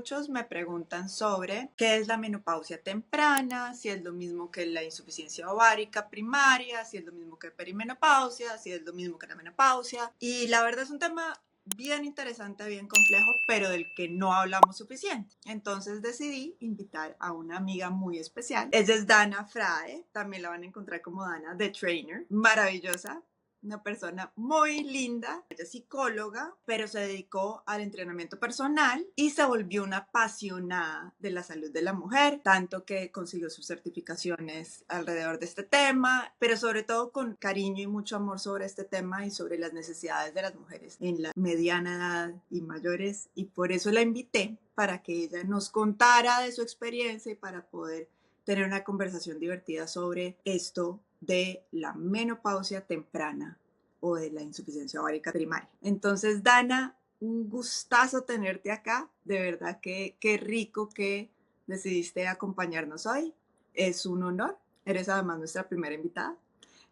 muchos me preguntan sobre qué es la menopausia temprana, si es lo mismo que la insuficiencia ovárica primaria, si es lo mismo que perimenopausia, si es lo mismo que la menopausia. Y la verdad es un tema bien interesante, bien complejo, pero del que no hablamos suficiente. Entonces decidí invitar a una amiga muy especial. Ella es Dana Frade, también la van a encontrar como Dana The Trainer, maravillosa, una persona muy linda. Ella es psicóloga, pero se dedicó al entrenamiento personal y se volvió una apasionada de la salud de la mujer, tanto que consiguió sus certificaciones alrededor de este tema, pero sobre todo con cariño y mucho amor sobre este tema y sobre las necesidades de las mujeres en la mediana edad y mayores, y por eso la invité para que ella nos contara de su experiencia y para poder tener una conversación divertida sobre esto de la menopausia temprana o de la insuficiencia ovárica primaria. Entonces, Dana, un gustazo tenerte acá. De verdad que qué rico que decidiste acompañarnos hoy. Es un honor. Eres además nuestra primera invitada.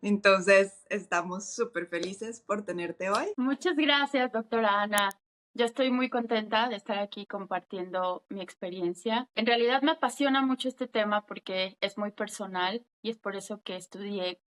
Entonces, estamos súper felices por tenerte hoy. Muchas gracias, doctora Ana. Yo estoy muy contenta de estar aquí compartiendo mi experiencia. En realidad me apasiona mucho este tema porque es muy personal y es por eso que estudié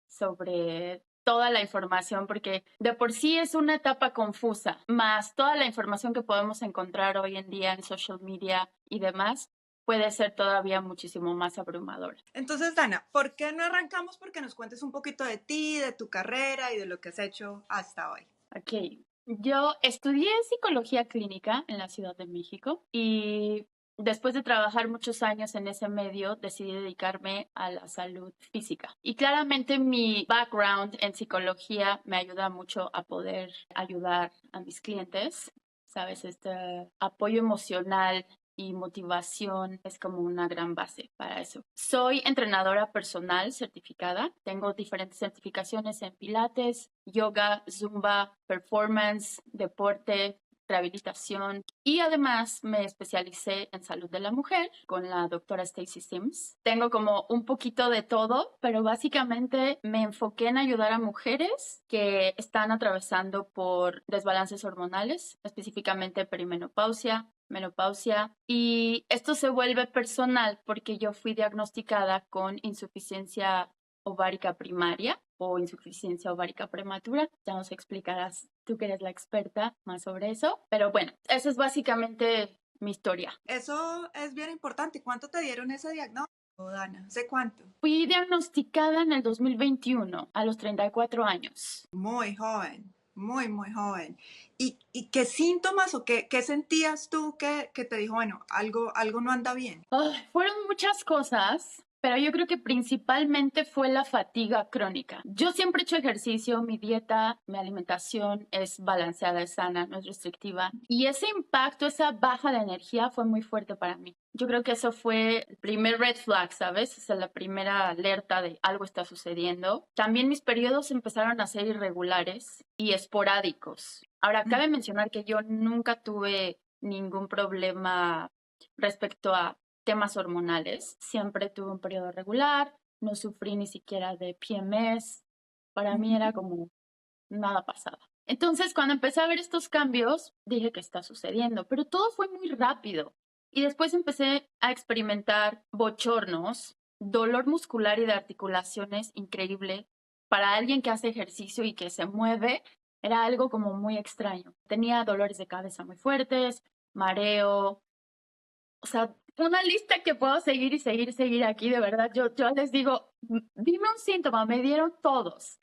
sobre toda la información, porque de por sí es una etapa confusa, más toda la información que podemos encontrar hoy en día en social media y demás puede ser todavía muchísimo más abrumadora. Entonces, Dana, ¿por qué no arrancamos porque nos cuentes un poquito de ti, de tu carrera y de lo que has hecho hasta hoy? Ok, yo estudié psicología clínica en la Ciudad de México y después de trabajar muchos años en ese medio decidí dedicarme a la salud física. Y claramente mi background en psicología me ayuda mucho a poder ayudar a mis clientes. Sabes, este apoyo emocional y motivación es como una gran base para eso. Soy entrenadora personal certificada. Tengo diferentes certificaciones en pilates, yoga, zumba, performance, deporte, rehabilitación y además me especialicé en salud de la mujer con la doctora Stacy Sims. Tengo como un poquito de todo, pero básicamente me enfoqué en ayudar a mujeres que están atravesando por desbalances hormonales, específicamente perimenopausia, menopausia, y esto se vuelve personal porque yo fui diagnosticada con insuficiencia ovárica primaria o insuficiencia ovárica prematura. Ya nos explicarás tú que eres la experta más sobre eso, pero bueno, eso es básicamente mi historia. Eso es bien importante. ¿Cuánto te dieron ese diagnóstico, Dana? ¿Hace cuánto? Fui diagnosticada en el 2021 a los 34 años. Muy joven, muy joven. ¿Y qué síntomas o qué sentías tú que te dijo, bueno, algo no anda bien? Fueron muchas cosas, pero yo creo que principalmente fue la fatiga crónica. Yo siempre he hecho ejercicio, mi dieta, mi alimentación es balanceada, es sana, no es restrictiva. Y ese impacto, esa baja de energía fue muy fuerte para mí. Yo creo que eso fue el primer red flag, ¿sabes? O sea, la primera alerta de algo está sucediendo. También mis periodos empezaron a ser irregulares y esporádicos. Ahora, cabe mencionar que yo nunca tuve ningún problema respecto a temas hormonales. Siempre tuve un periodo regular, no sufrí ni siquiera de PMS. Para mí era como nada pasaba. Entonces, cuando empecé a ver estos cambios, dije que está sucediendo, pero todo fue muy rápido. Y después empecé a experimentar bochornos, dolor muscular y de articulaciones increíble. Para alguien que hace ejercicio y que se mueve, era algo como muy extraño. Tenía dolores de cabeza muy fuertes, mareo, o sea, una lista que puedo seguir y seguir y seguir aquí, de verdad. Yo les digo, dime un síntoma, me dieron todos.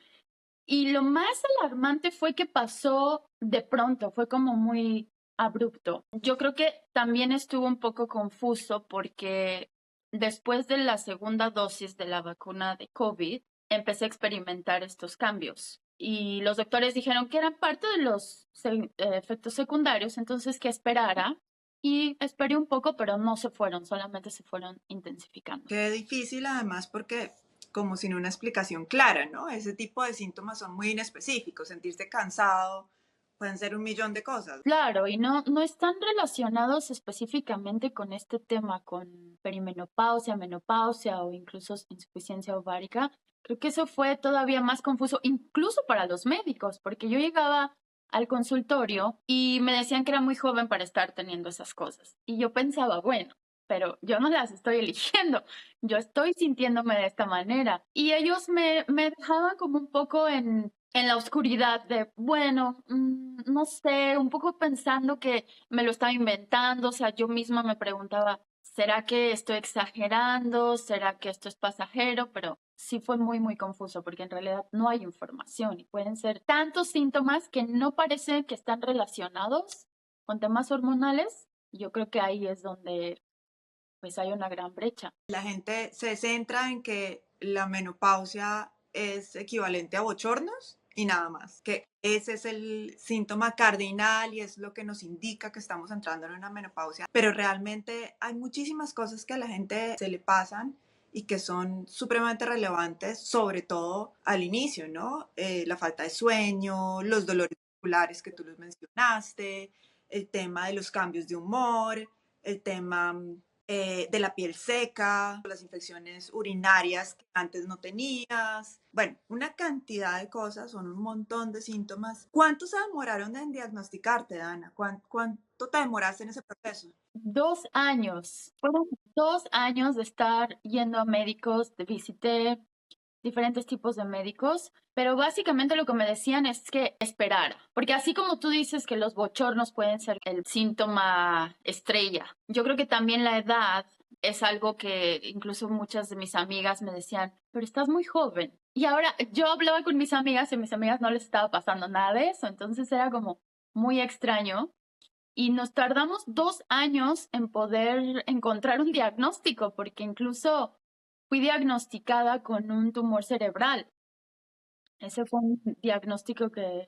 Y lo más alarmante fue que pasó de pronto, fue como muy abrupto. Yo creo que también estuvo un poco confuso porque después de la segunda dosis de la vacuna de COVID, empecé a experimentar estos cambios. Y los doctores dijeron que eran parte de los efectos secundarios, entonces que esperara. Y esperé un poco, pero no se fueron, solamente se fueron intensificando. Qué difícil además porque como sin una explicación clara, ¿no? Ese tipo de síntomas son muy inespecíficos, sentirse cansado, pueden ser un millón de cosas. Claro, y no están relacionados específicamente con este tema, con perimenopausia, menopausia o incluso insuficiencia ovárica. Creo que eso fue todavía más confuso, incluso para los médicos, porque yo llegaba al consultorio y me decían que era muy joven para estar teniendo esas cosas. Y yo pensaba, bueno, pero yo no las estoy eligiendo, yo estoy sintiéndome de esta manera. Y ellos me dejaban como un poco en la oscuridad de, bueno, no sé, un poco pensando que me lo estaba inventando, o sea, yo misma me preguntaba, ¿será que estoy exagerando? ¿Será que esto es pasajero? Pero sí fue muy, muy confuso porque en realidad no hay información y pueden ser tantos síntomas que no parece que están relacionados con temas hormonales. Yo creo que ahí es donde pues hay una gran brecha. La gente se centra en que la menopausia es equivalente a bochornos y nada más, que ese es el síntoma cardinal y es lo que nos indica que estamos entrando en una menopausia, pero realmente hay muchísimas cosas que a la gente se le pasan y que son supremamente relevantes, sobre todo al inicio, ¿no? La falta de sueño, los dolores musculares que tú los mencionaste, el tema de los cambios de humor, el tema de la piel seca, las infecciones urinarias que antes no tenías. Bueno, una cantidad de cosas, son un montón de síntomas. ¿Cuánto se demoraron en diagnosticarte, Dana? ¿Cuánto te demoraste en ese proceso? 2 años. Fueron 2 años de estar yendo a médicos, visité diferentes tipos de médicos, pero básicamente lo que me decían es que esperara, porque así como tú dices que los bochornos pueden ser el síntoma estrella, yo creo que también la edad es algo que incluso muchas de mis amigas me decían, pero estás muy joven. Y ahora yo hablaba con mis amigas y a mis amigas no les estaba pasando nada de eso, entonces era como muy extraño. Y nos tardamos 2 años en poder encontrar un diagnóstico, porque incluso fui diagnosticada con un tumor cerebral. Ese fue un diagnóstico que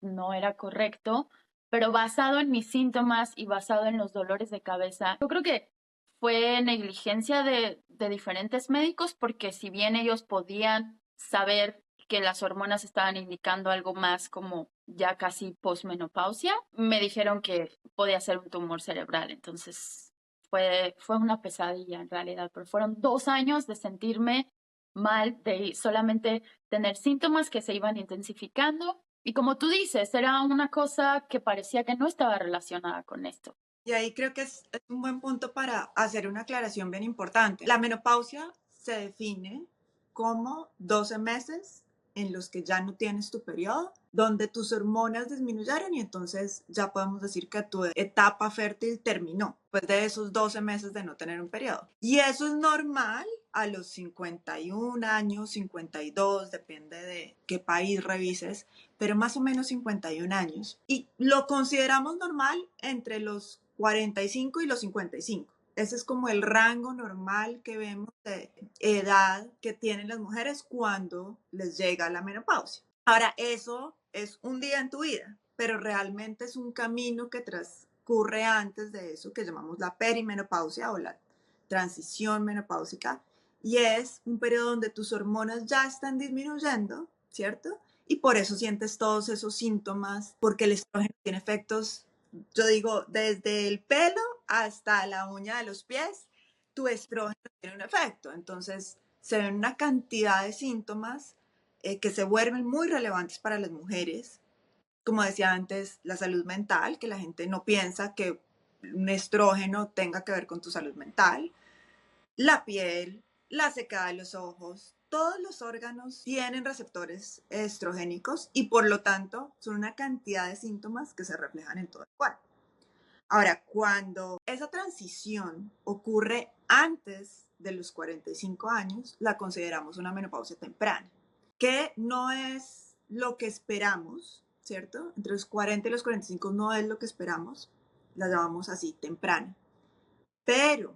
no era correcto, pero basado en mis síntomas y basado en los dolores de cabeza. Yo creo que fue negligencia de diferentes médicos, porque si bien ellos podían saber que las hormonas estaban indicando algo más como ya casi posmenopausia, me dijeron que podía ser un tumor cerebral. Entonces fue una pesadilla en realidad, pero fueron 2 años de sentirme mal, de solamente tener síntomas que se iban intensificando. Y como tú dices, era una cosa que parecía que no estaba relacionada con esto. Y ahí creo que es un buen punto para hacer una aclaración bien importante. La menopausia se define como 12 meses en los que ya no tienes tu periodo, donde tus hormonas disminuyeron y entonces ya podemos decir que tu etapa fértil terminó, después de esos 12 meses de no tener un periodo. Y eso es normal a los 51 años, 52, depende de qué país revises, pero más o menos 51 años. Y lo consideramos normal entre los 45 y los 55. Ese es como el rango normal que vemos de edad que tienen las mujeres cuando les llega la menopausia. Ahora, eso es un día en tu vida, pero realmente es un camino que transcurre antes de eso, que llamamos la perimenopausia o la transición menopáusica, y es un periodo donde tus hormonas ya están disminuyendo, ¿cierto? Y por eso sientes todos esos síntomas, porque el estrógeno tiene efectos, yo digo, desde el pelo hasta la uña de los pies, tu estrógeno tiene un efecto. Entonces, se ven una cantidad de síntomas que se vuelven muy relevantes para las mujeres. Como decía antes, la salud mental, que la gente no piensa que un estrógeno tenga que ver con tu salud mental, la piel, la secada de los ojos, todos los órganos tienen receptores estrogénicos y por lo tanto son una cantidad de síntomas que se reflejan en todo el cuerpo. Ahora, cuando esa transición ocurre antes de los 45 años, la consideramos una menopausia temprana, que no es lo que esperamos, ¿cierto? Entre los 40 y los 45 no es lo que esperamos, la llamamos así, temprana. Pero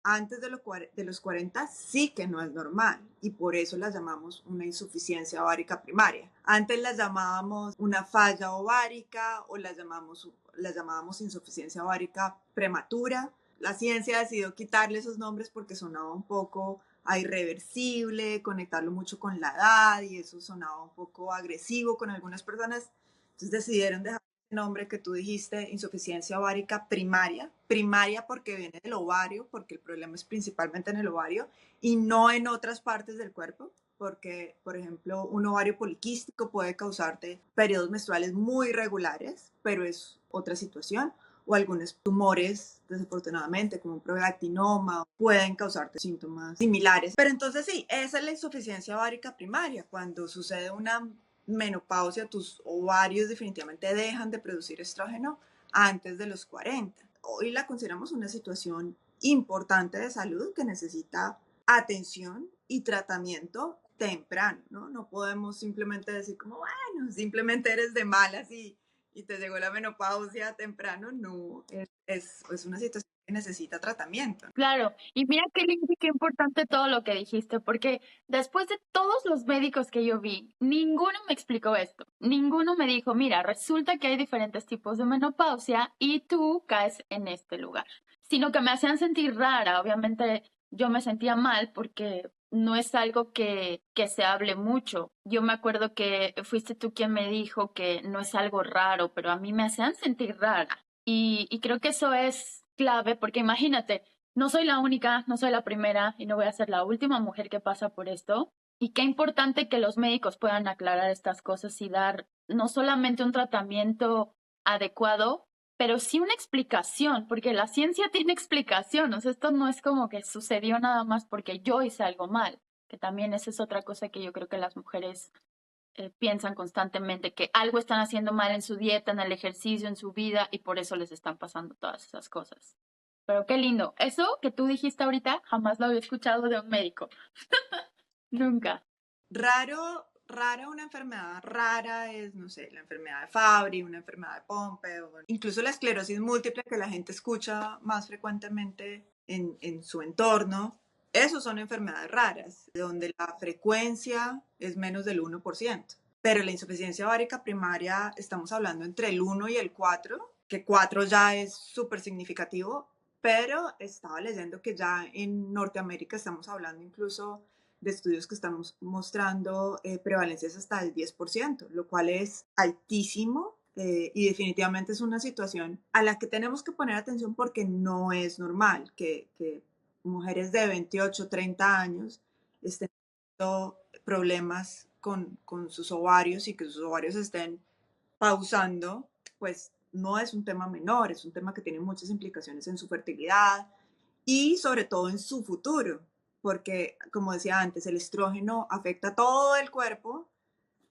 antes de los 40 sí que no es normal y por eso las llamamos una insuficiencia ovárica primaria. Antes las llamábamos una falla ovárica o las llamábamos insuficiencia ovárica prematura. La ciencia decidió quitarle esos nombres porque sonaba un poco a irreversible, conectarlo mucho con la edad y eso sonaba un poco agresivo con algunas personas. Entonces decidieron dejar nombre que tú dijiste, insuficiencia ovárica primaria, primaria porque viene del ovario, porque el problema es principalmente en el ovario y no en otras partes del cuerpo. porque, por ejemplo, un ovario poliquístico puede causarte periodos menstruales muy irregulares, pero es otra situación, o algunos tumores, desafortunadamente, como un prolactinoma, pueden causarte síntomas similares. Pero entonces sí, esa es la insuficiencia ovárica primaria. Cuando sucede una menopausia, tus ovarios definitivamente dejan de producir estrógeno antes de los 40. Hoy la consideramos una situación importante de salud que necesita atención y tratamiento temprano, ¿no? No podemos simplemente decir como, bueno, simplemente eres de malas y te llegó la menopausia temprano. No, es una situación que necesita tratamiento. Claro, y mira qué lindo y qué importante todo lo que dijiste, porque después de todos los médicos que yo vi, ninguno me explicó esto, ninguno me dijo, mira, resulta que hay diferentes tipos de menopausia y tú caes en este lugar, sino que me hacían sentir rara, obviamente yo me sentía mal porque no es algo que se hable mucho. Yo me acuerdo que fuiste tú quien me dijo que no es algo raro, pero a mí me hacían sentir rara. Y creo que eso es clave, porque imagínate, no soy la única, no soy la primera y no voy a ser la última mujer que pasa por esto. Y qué importante que los médicos puedan aclarar estas cosas y dar no solamente un tratamiento adecuado, pero sí una explicación, porque la ciencia tiene explicación. O sea, esto no es como que sucedió nada más porque yo hice algo mal, que también esa es otra cosa que yo creo que las mujeres piensan constantemente, que algo están haciendo mal en su dieta, en el ejercicio, en su vida, y por eso les están pasando todas esas cosas. Pero qué lindo. Eso que tú dijiste ahorita, jamás lo había escuchado de un médico. Nunca. Rara una enfermedad rara es, no sé, la enfermedad de Fabry, una enfermedad de Pompe, o incluso la esclerosis múltiple que la gente escucha más frecuentemente en su entorno. Esos son enfermedades raras, donde la frecuencia es menos del 1%. Pero la insuficiencia ovárica primaria estamos hablando entre el 1 y el 4, que 4 ya es súper significativo, pero estaba leyendo que ya en Norteamérica estamos hablando incluso de estudios que estamos mostrando prevalencias hasta el 10%, lo cual es altísimo y definitivamente es una situación a la que tenemos que poner atención porque no es normal que mujeres de 28, 30 años estén teniendo problemas con sus ovarios y que sus ovarios estén pausando, pues no es un tema menor, es un tema que tiene muchas implicaciones en su fertilidad y sobre todo en su futuro, porque como decía antes, el estrógeno afecta todo el cuerpo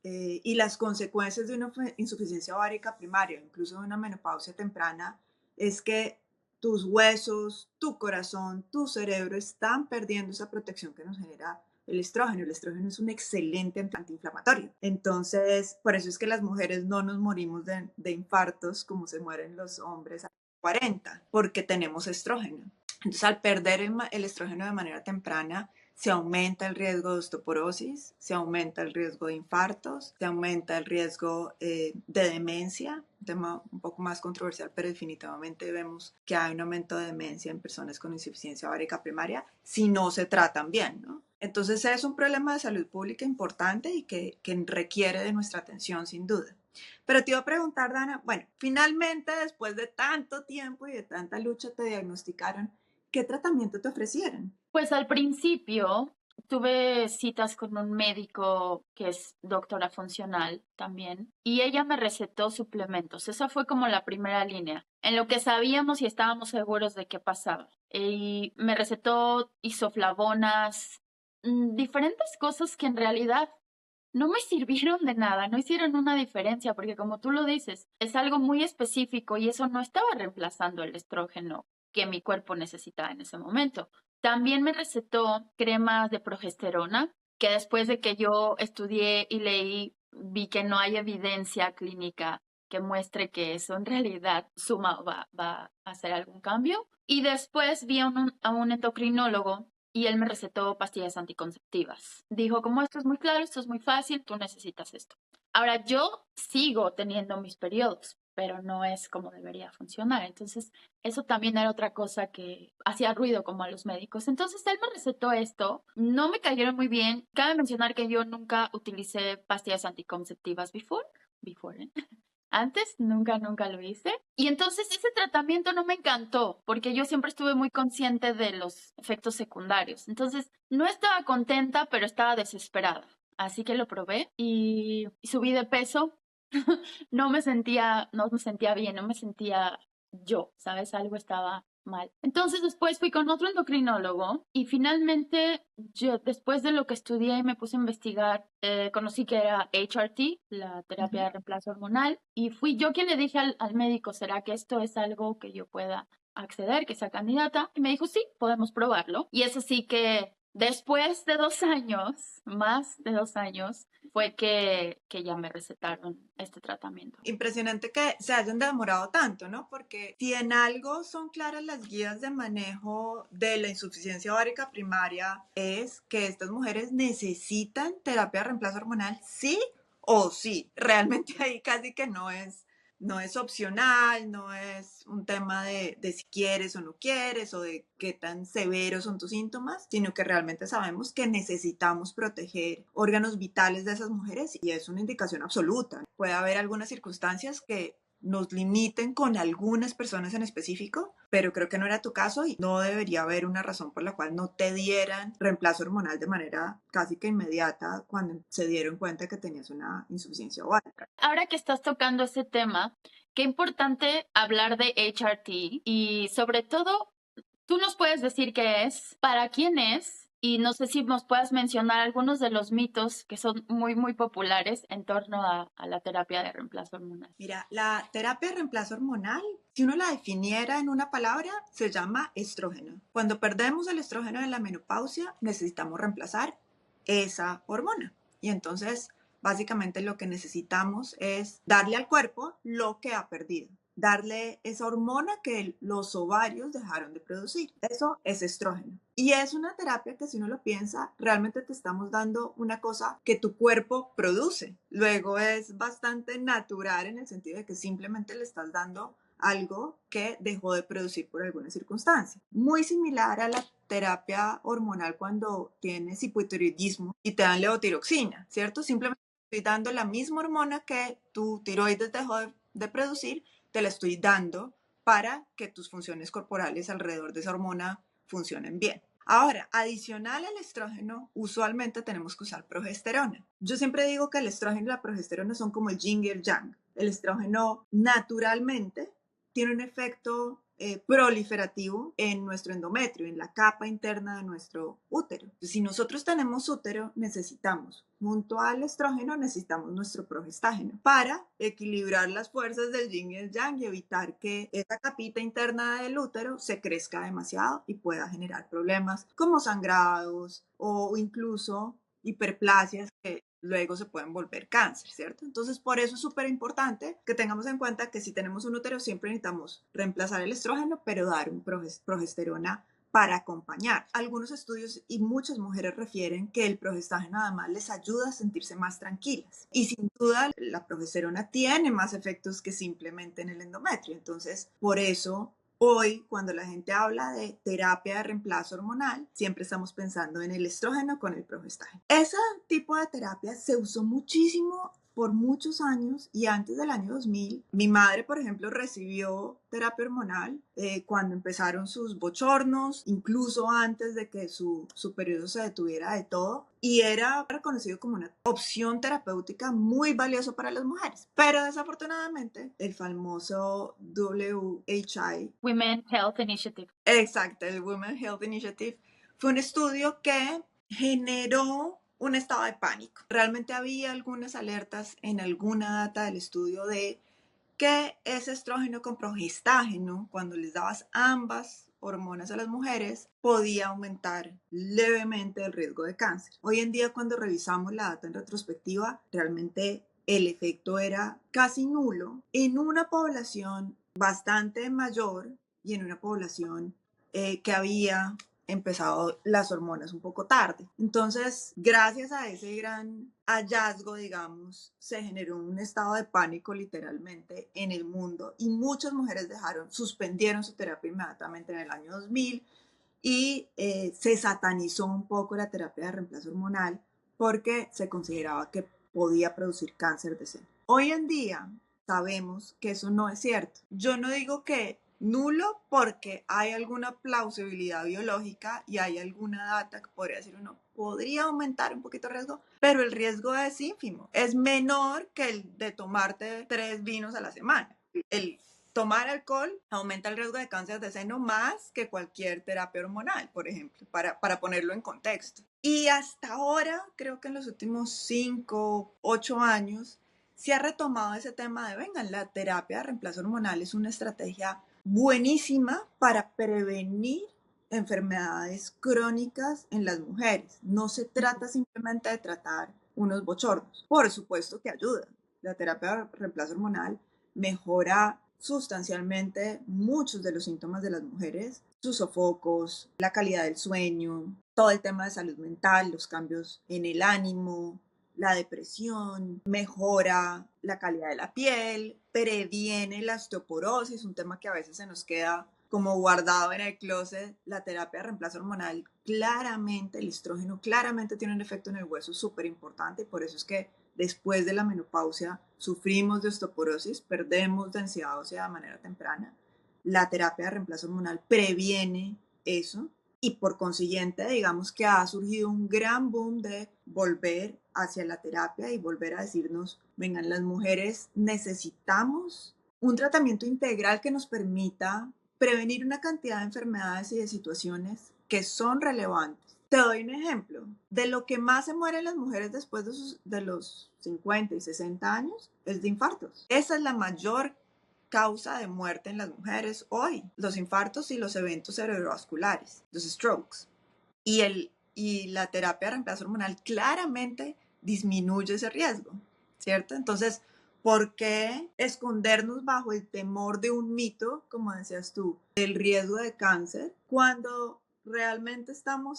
y las consecuencias de una insuficiencia ovárica primaria, incluso de una menopausia temprana, es que tus huesos, tu corazón, tu cerebro están perdiendo esa protección que nos genera el estrógeno. El estrógeno es un excelente antiinflamatorio. Entonces, por eso es que las mujeres no nos morimos de infartos como se mueren los hombres a 40, porque tenemos estrógeno. Entonces, al perder el estrógeno de manera temprana, se aumenta el riesgo de osteoporosis, se aumenta el riesgo de infartos, se aumenta el riesgo de demencia, un tema un poco más controversial, pero definitivamente vemos que hay un aumento de demencia en personas con insuficiencia ovárica primaria si no se tratan bien, ¿no? Entonces es un problema de salud pública importante y que requiere de nuestra atención sin duda. Pero te iba a preguntar, Dana, bueno, finalmente después de tanto tiempo y de tanta lucha te diagnosticaron, ¿qué tratamiento te ofrecieron? Pues al principio tuve citas con un médico que es doctora funcional también y ella me recetó suplementos. Esa fue como la primera línea, en lo que sabíamos y estábamos seguros de qué pasaba. Y me recetó isoflavonas, diferentes cosas que en realidad no me sirvieron de nada, no hicieron una diferencia, porque como tú lo dices, es algo muy específico y eso no estaba reemplazando el estrógeno que mi cuerpo necesitaba en ese momento. También me recetó cremas de progesterona, que después de que yo estudié y leí, vi que no hay evidencia clínica que muestre que eso en realidad va a hacer algún cambio. Y después vi a un endocrinólogo y él me recetó pastillas anticonceptivas. Dijo, como esto es muy claro, esto es muy fácil, tú necesitas esto. Ahora, yo sigo teniendo mis periodos, pero no es como debería funcionar. Entonces, eso también era otra cosa que hacía ruido como a los médicos. Entonces, él me recetó esto, no me cayeron muy bien. Cabe mencionar que yo nunca utilicé pastillas anticonceptivas before, ¿eh? Antes nunca lo hice. Y entonces ese tratamiento no me encantó porque yo siempre estuve muy consciente de los efectos secundarios. Entonces no estaba contenta, pero estaba desesperada. Así que lo probé y subí de peso. No me sentía bien, no me sentía yo, ¿sabes? Algo estaba mal. Entonces después fui con otro endocrinólogo y finalmente yo, después de lo que estudié y me puse a investigar, conocí que era HRT, la terapia Ujú. de reemplazo hormonal, y fui yo quien le dije al médico, ¿será que esto es algo que yo pueda acceder, que sea candidata? Y me dijo, sí, podemos probarlo. Y eso sí que después de 2 años, más de 2 años, fue que ya me recetaron este tratamiento. Impresionante que se hayan demorado tanto, ¿no? Porque si en algo son claras las guías de manejo de la insuficiencia ovárica primaria, es que estas mujeres necesitan terapia de reemplazo hormonal, sí o sí. Realmente ahí casi que no es opcional, no es un tema de si quieres o no quieres o de qué tan severos son tus síntomas, sino que realmente sabemos que necesitamos proteger órganos vitales de esas mujeres y es una indicación absoluta. Puede haber algunas circunstancias que nos limiten con algunas personas en específico, pero creo que no era tu caso y no debería haber una razón por la cual no te dieran reemplazo hormonal de manera casi que inmediata cuando se dieron cuenta que tenías una insuficiencia ovárica. Ahora que estás tocando ese tema, qué importante hablar de HRT y sobre todo, tú nos puedes decir qué es, para quién es y no sé si nos puedas mencionar algunos de los mitos que son muy populares en torno a la terapia de reemplazo hormonal. Mira, la terapia de reemplazo hormonal, si uno la definiera en una palabra, se llama estrógeno. Cuando perdemos el estrógeno en la menopausia, necesitamos reemplazar esa hormona. Y entonces, básicamente lo que necesitamos es darle al cuerpo lo que ha perdido, darle esa hormona que los ovarios dejaron de producir. Eso es estrógeno. Y es una terapia que si uno lo piensa, realmente te estamos dando una cosa que tu cuerpo produce. Luego es bastante natural en el sentido de que simplemente le estás dando algo que dejó de producir por alguna circunstancia. Muy similar a la terapia hormonal cuando tienes hipotiroidismo y te dan levotiroxina, ¿cierto? Simplemente estoy dando la misma hormona que tu tiroides dejó de producir, te la estoy dando para que tus funciones corporales alrededor de esa hormona funcionen bien. Ahora, adicional al estrógeno, usualmente tenemos que usar progesterona. Yo siempre digo que el estrógeno y la progesterona son como el yin y el yang. El estrógeno naturalmente tiene un efecto proliferativo en nuestro endometrio, en la capa interna de nuestro útero. Si nosotros tenemos útero, necesitamos, junto al estrógeno, necesitamos nuestro progestágeno para equilibrar las fuerzas del yin y el yang y evitar que esa capita interna del útero se crezca demasiado y pueda generar problemas como sangrados o incluso hiperplasias que luego se pueden volver cáncer, ¿cierto? Entonces, por eso es súper importante que tengamos en cuenta que si tenemos un útero siempre necesitamos reemplazar el estrógeno, pero dar un progesterona para acompañar. Algunos estudios y muchas mujeres refieren que el progestágeno además les ayuda a sentirse más tranquilas. Y sin duda la progesterona tiene más efectos que simplemente en el endometrio. Entonces, por eso hoy, cuando la gente habla de terapia de reemplazo hormonal, siempre estamos pensando en el estrógeno con el progestágeno. Ese tipo de terapia se usó muchísimo por muchos años y antes del año 2000, mi madre, por ejemplo, recibió terapia hormonal cuando empezaron sus bochornos, incluso antes de que su periodo se detuviera de todo, y era reconocido como una opción terapéutica muy valiosa para las mujeres. Pero desafortunadamente, el famoso WHI, Women Health Initiative. exacto, el Women Health Initiative, fue un estudio que generó un estado de pánico. Realmente había algunas alertas en alguna data del estudio de que ese estrógeno con progestágeno, cuando les dabas ambas hormonas a las mujeres, podía aumentar levemente el riesgo de cáncer. Hoy en día, cuando revisamos la data en retrospectiva, realmente el efecto era casi nulo en una población bastante mayor y en una población que había empezado las hormonas un poco tarde. Entonces, gracias a ese gran hallazgo, digamos, se generó un estado de pánico literalmente en el mundo y muchas mujeres suspendieron su terapia inmediatamente en el año 2000 y se satanizó un poco la terapia de reemplazo hormonal porque se consideraba que podía producir cáncer de seno. Hoy en día, sabemos que eso no es cierto. Yo no digo que nulo porque hay alguna plausibilidad biológica y hay alguna data que podría decir uno podría aumentar un poquito el riesgo, pero el riesgo es ínfimo. Es menor que el de tomarte 3 vinos a la semana. El tomar alcohol aumenta el riesgo de cáncer de seno más que cualquier terapia hormonal, por ejemplo, para ponerlo en contexto. Y hasta ahora, creo que en los últimos 5, 8 años, se ha retomado ese tema de, vengan, la terapia de reemplazo hormonal es una estrategia buenísima para prevenir enfermedades crónicas en las mujeres. No se trata simplemente de tratar unos bochornos. Por supuesto que ayuda. La terapia de reemplazo hormonal mejora sustancialmente muchos de los síntomas de las mujeres, sus sofocos, la calidad del sueño, todo el tema de salud mental, los cambios en el ánimo, la depresión, mejora la calidad de la piel, previene la osteoporosis, un tema que a veces se nos queda como guardado en el closet. La terapia de reemplazo hormonal claramente, el estrógeno claramente tiene un efecto en el hueso súper importante y por eso es que después de la menopausia sufrimos de osteoporosis, perdemos densidad ósea de manera temprana. La terapia de reemplazo hormonal previene eso y por consiguiente, digamos que ha surgido un gran boom de volver hacia la terapia y volver a decirnos, vengan, las mujeres necesitamos un tratamiento integral que nos permita prevenir una cantidad de enfermedades y de situaciones que son relevantes. Te doy un ejemplo. De lo que más se mueren las mujeres después de los 50 y 60 años es de infartos. Esa es la mayor causa de muerte en las mujeres hoy, los infartos y los eventos cerebrovasculares, los strokes. Y la terapia de reemplazo hormonal claramente disminuye ese riesgo, ¿cierto? Entonces, ¿por qué escondernos bajo el temor de un mito, como decías tú, del riesgo de cáncer, cuando realmente estamos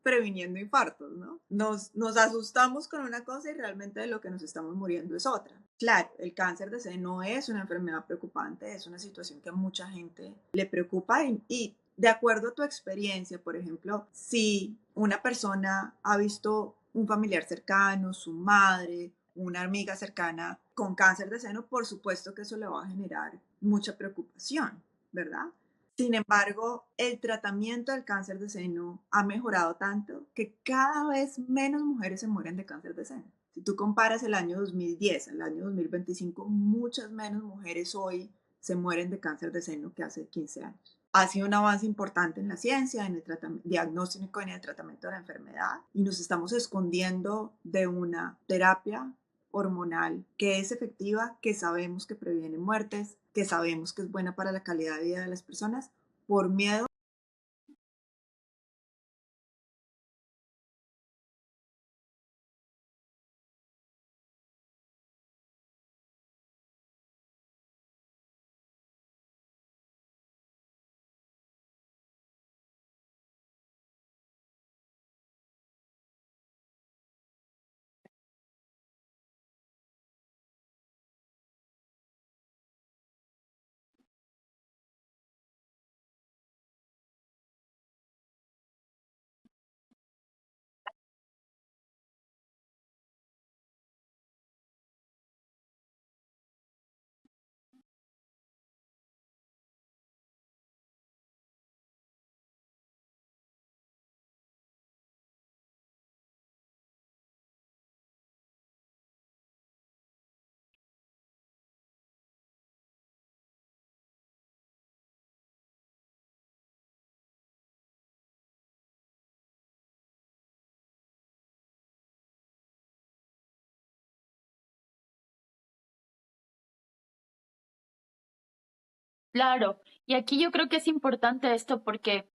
previniendo infartos, ¿no? Nos asustamos con una cosa y realmente de lo que nos estamos muriendo es otra. Claro, el cáncer de seno es una enfermedad preocupante, es una situación que a mucha gente le preocupa y de acuerdo a tu experiencia, por ejemplo, si una persona ha visto un familiar cercano, su madre, una amiga cercana con cáncer de seno, por supuesto que eso le va a generar mucha preocupación, ¿verdad? Sin embargo, el tratamiento del cáncer de seno ha mejorado tanto que cada vez menos mujeres se mueren de cáncer de seno. Si tú comparas el año 2010 al año 2025, muchas menos mujeres hoy se mueren de cáncer de seno que hace 15 años. Ha sido un avance importante en la ciencia, en el diagnóstico y en el tratamiento de la enfermedad y nos estamos escondiendo de una terapia hormonal que es efectiva, que sabemos que previene muertes, que sabemos que es buena para la calidad de vida de las personas, por miedo. Claro, y aquí yo creo que es importante esto porque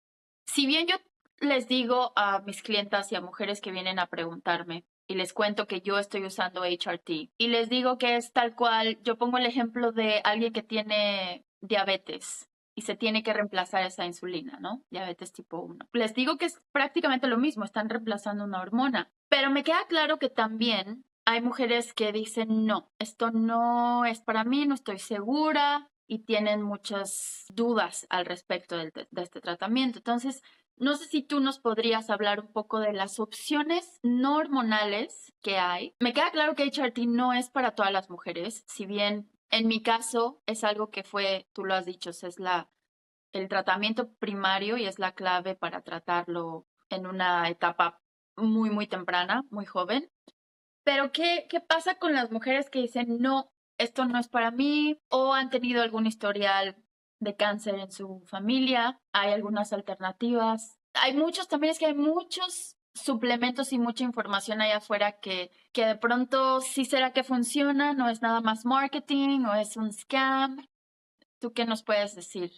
si bien yo les digo a mis clientas y a mujeres que vienen a preguntarme y les cuento que yo estoy usando HRT y les digo que es tal cual, yo pongo el ejemplo de alguien que tiene diabetes y se tiene que reemplazar esa insulina, ¿no? Diabetes tipo 1. Les digo que es prácticamente lo mismo, están reemplazando una hormona, pero me queda claro que también hay mujeres que dicen, no, esto no es para mí, no estoy segura y tienen muchas dudas al respecto de este tratamiento. Entonces, no sé si tú nos podrías hablar un poco de las opciones no hormonales que hay. Me queda claro que HRT no es para todas las mujeres, si bien En mi caso, es algo que fue, tú lo has dicho, es el tratamiento primario y es la clave para tratarlo en una etapa muy, muy temprana, muy joven. Pero ¿qué pasa con las mujeres que dicen, no, esto no es para mí o han tenido algún historial de cáncer en su familia? Hay algunas alternativas. Hay muchos, también es que hay muchos suplementos y mucha información allá afuera que de pronto sí será que funciona, no es nada más marketing o es un scam. ¿Tú qué nos puedes decir?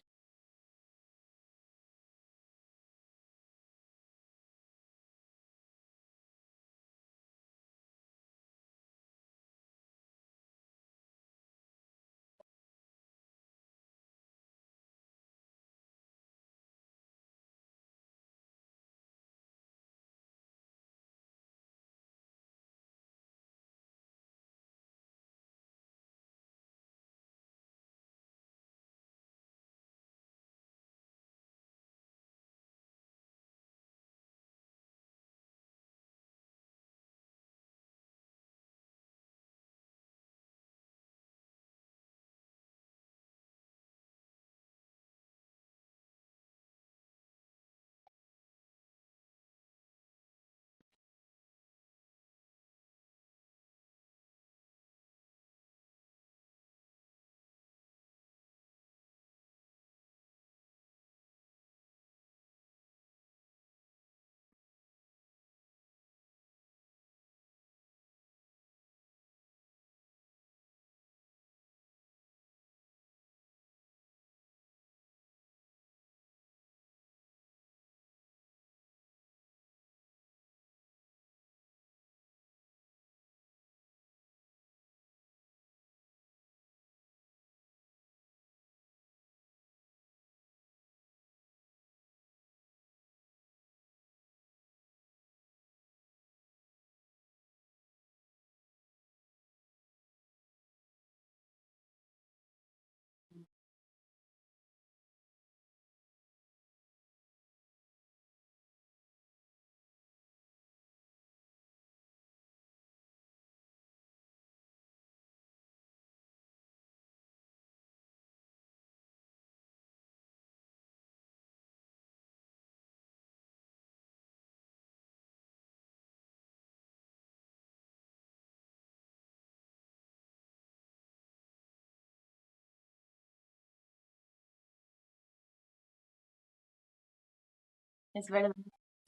Es verdad,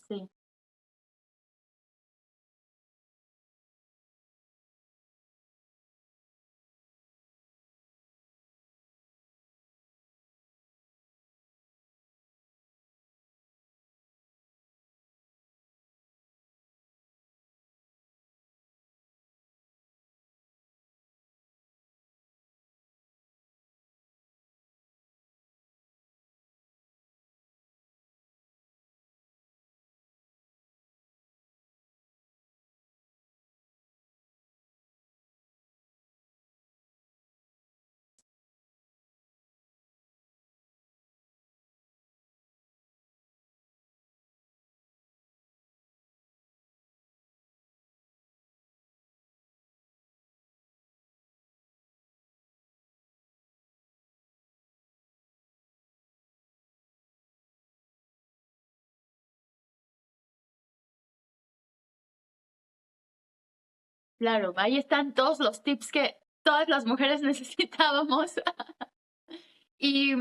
sí. Claro, ahí están todos los tips que todas las mujeres necesitábamos. ¿Y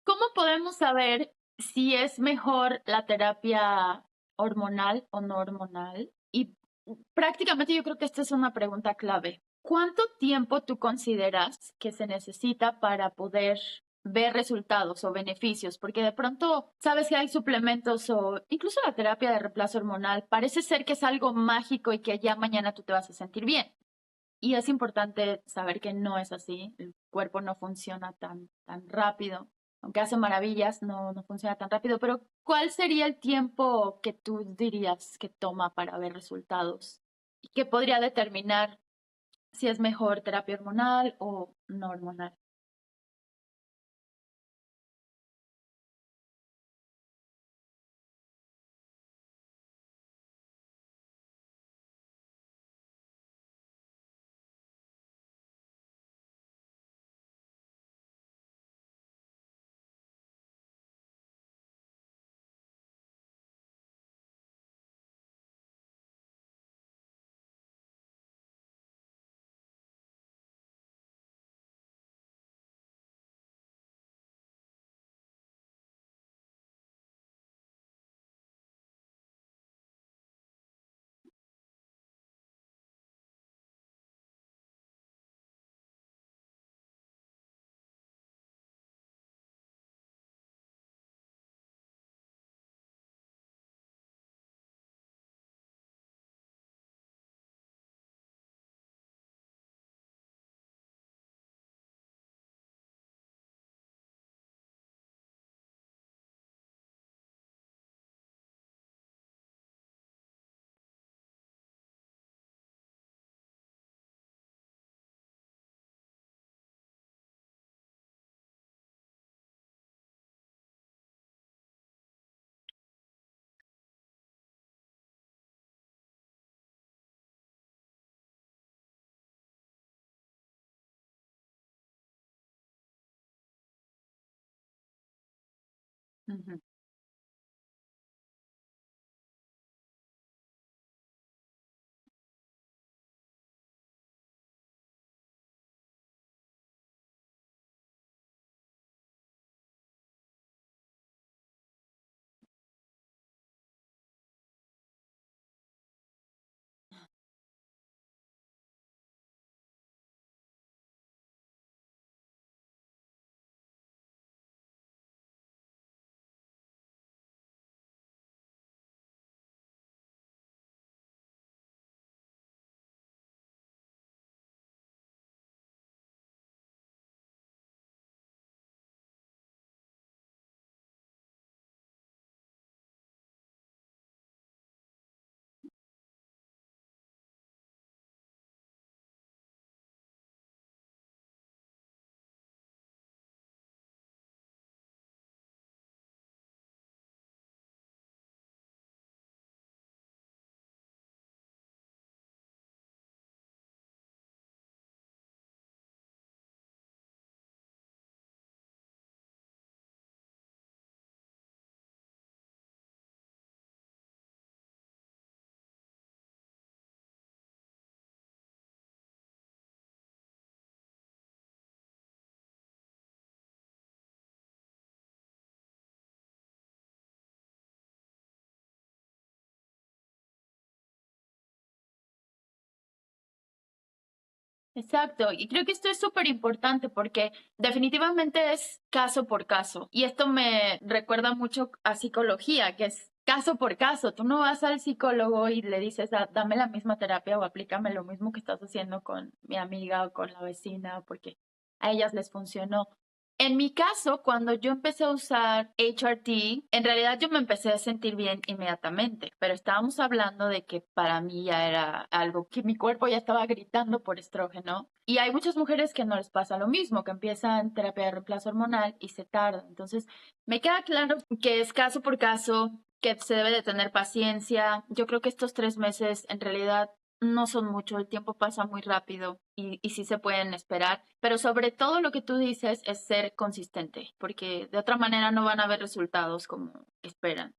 cómo podemos saber si es mejor la terapia hormonal o no hormonal? Y prácticamente yo creo que esta es una pregunta clave. ¿Cuánto tiempo tú consideras que se necesita para poder ver resultados o beneficios? Porque de pronto sabes que hay suplementos o incluso la terapia de reemplazo hormonal parece ser que es algo mágico y que ya mañana tú te vas a sentir bien. Y es importante saber que no es así. El cuerpo no funciona tan rápido. Aunque hace maravillas, no funciona tan rápido. Pero ¿cuál sería el tiempo que tú dirías que toma para ver resultados? ¿Y qué podría determinar si es mejor terapia hormonal o no hormonal? Ujú. Exacto, y creo que esto es súper importante porque definitivamente es caso por caso. Y esto me recuerda mucho a psicología, que es caso por caso. Tú no vas al psicólogo y le dices, "Ah, dame la misma terapia o aplícame lo mismo que estás haciendo con mi amiga o con la vecina, porque a ellas les funcionó". En mi caso, cuando yo empecé a usar HRT, en realidad yo me empecé a sentir bien inmediatamente, pero estábamos hablando de que para mí ya era algo que mi cuerpo ya estaba gritando por estrógeno. Y hay muchas mujeres que no les pasa lo mismo, que empiezan terapia de reemplazo hormonal y se tardan. Entonces, me queda claro que es caso por caso, que se debe de tener paciencia. Yo creo que estos 3 meses en realidad no son mucho, el tiempo pasa muy rápido y sí se pueden esperar, pero sobre todo lo que tú dices es ser consistente, porque de otra manera no van a haber resultados como esperan.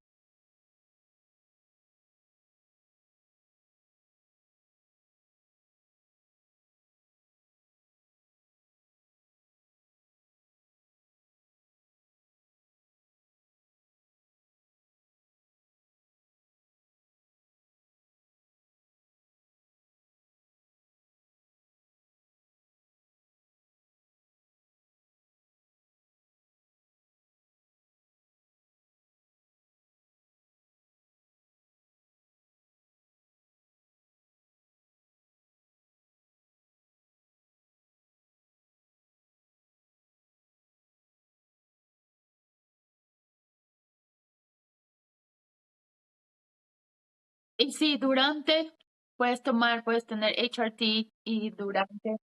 Y sí, durante puedes tener HRT y durante.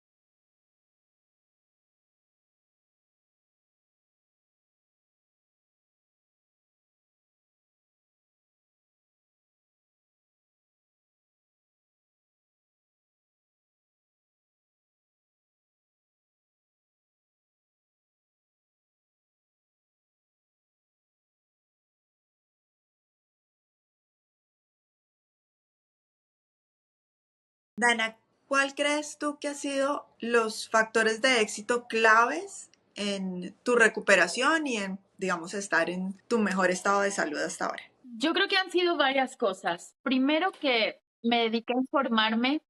Dana, ¿cuál crees tú que han sido los factores de éxito claves en tu recuperación y en, digamos, estar en tu mejor estado de salud hasta ahora? Yo creo que han sido varias cosas. Primero que me dediqué a informarme,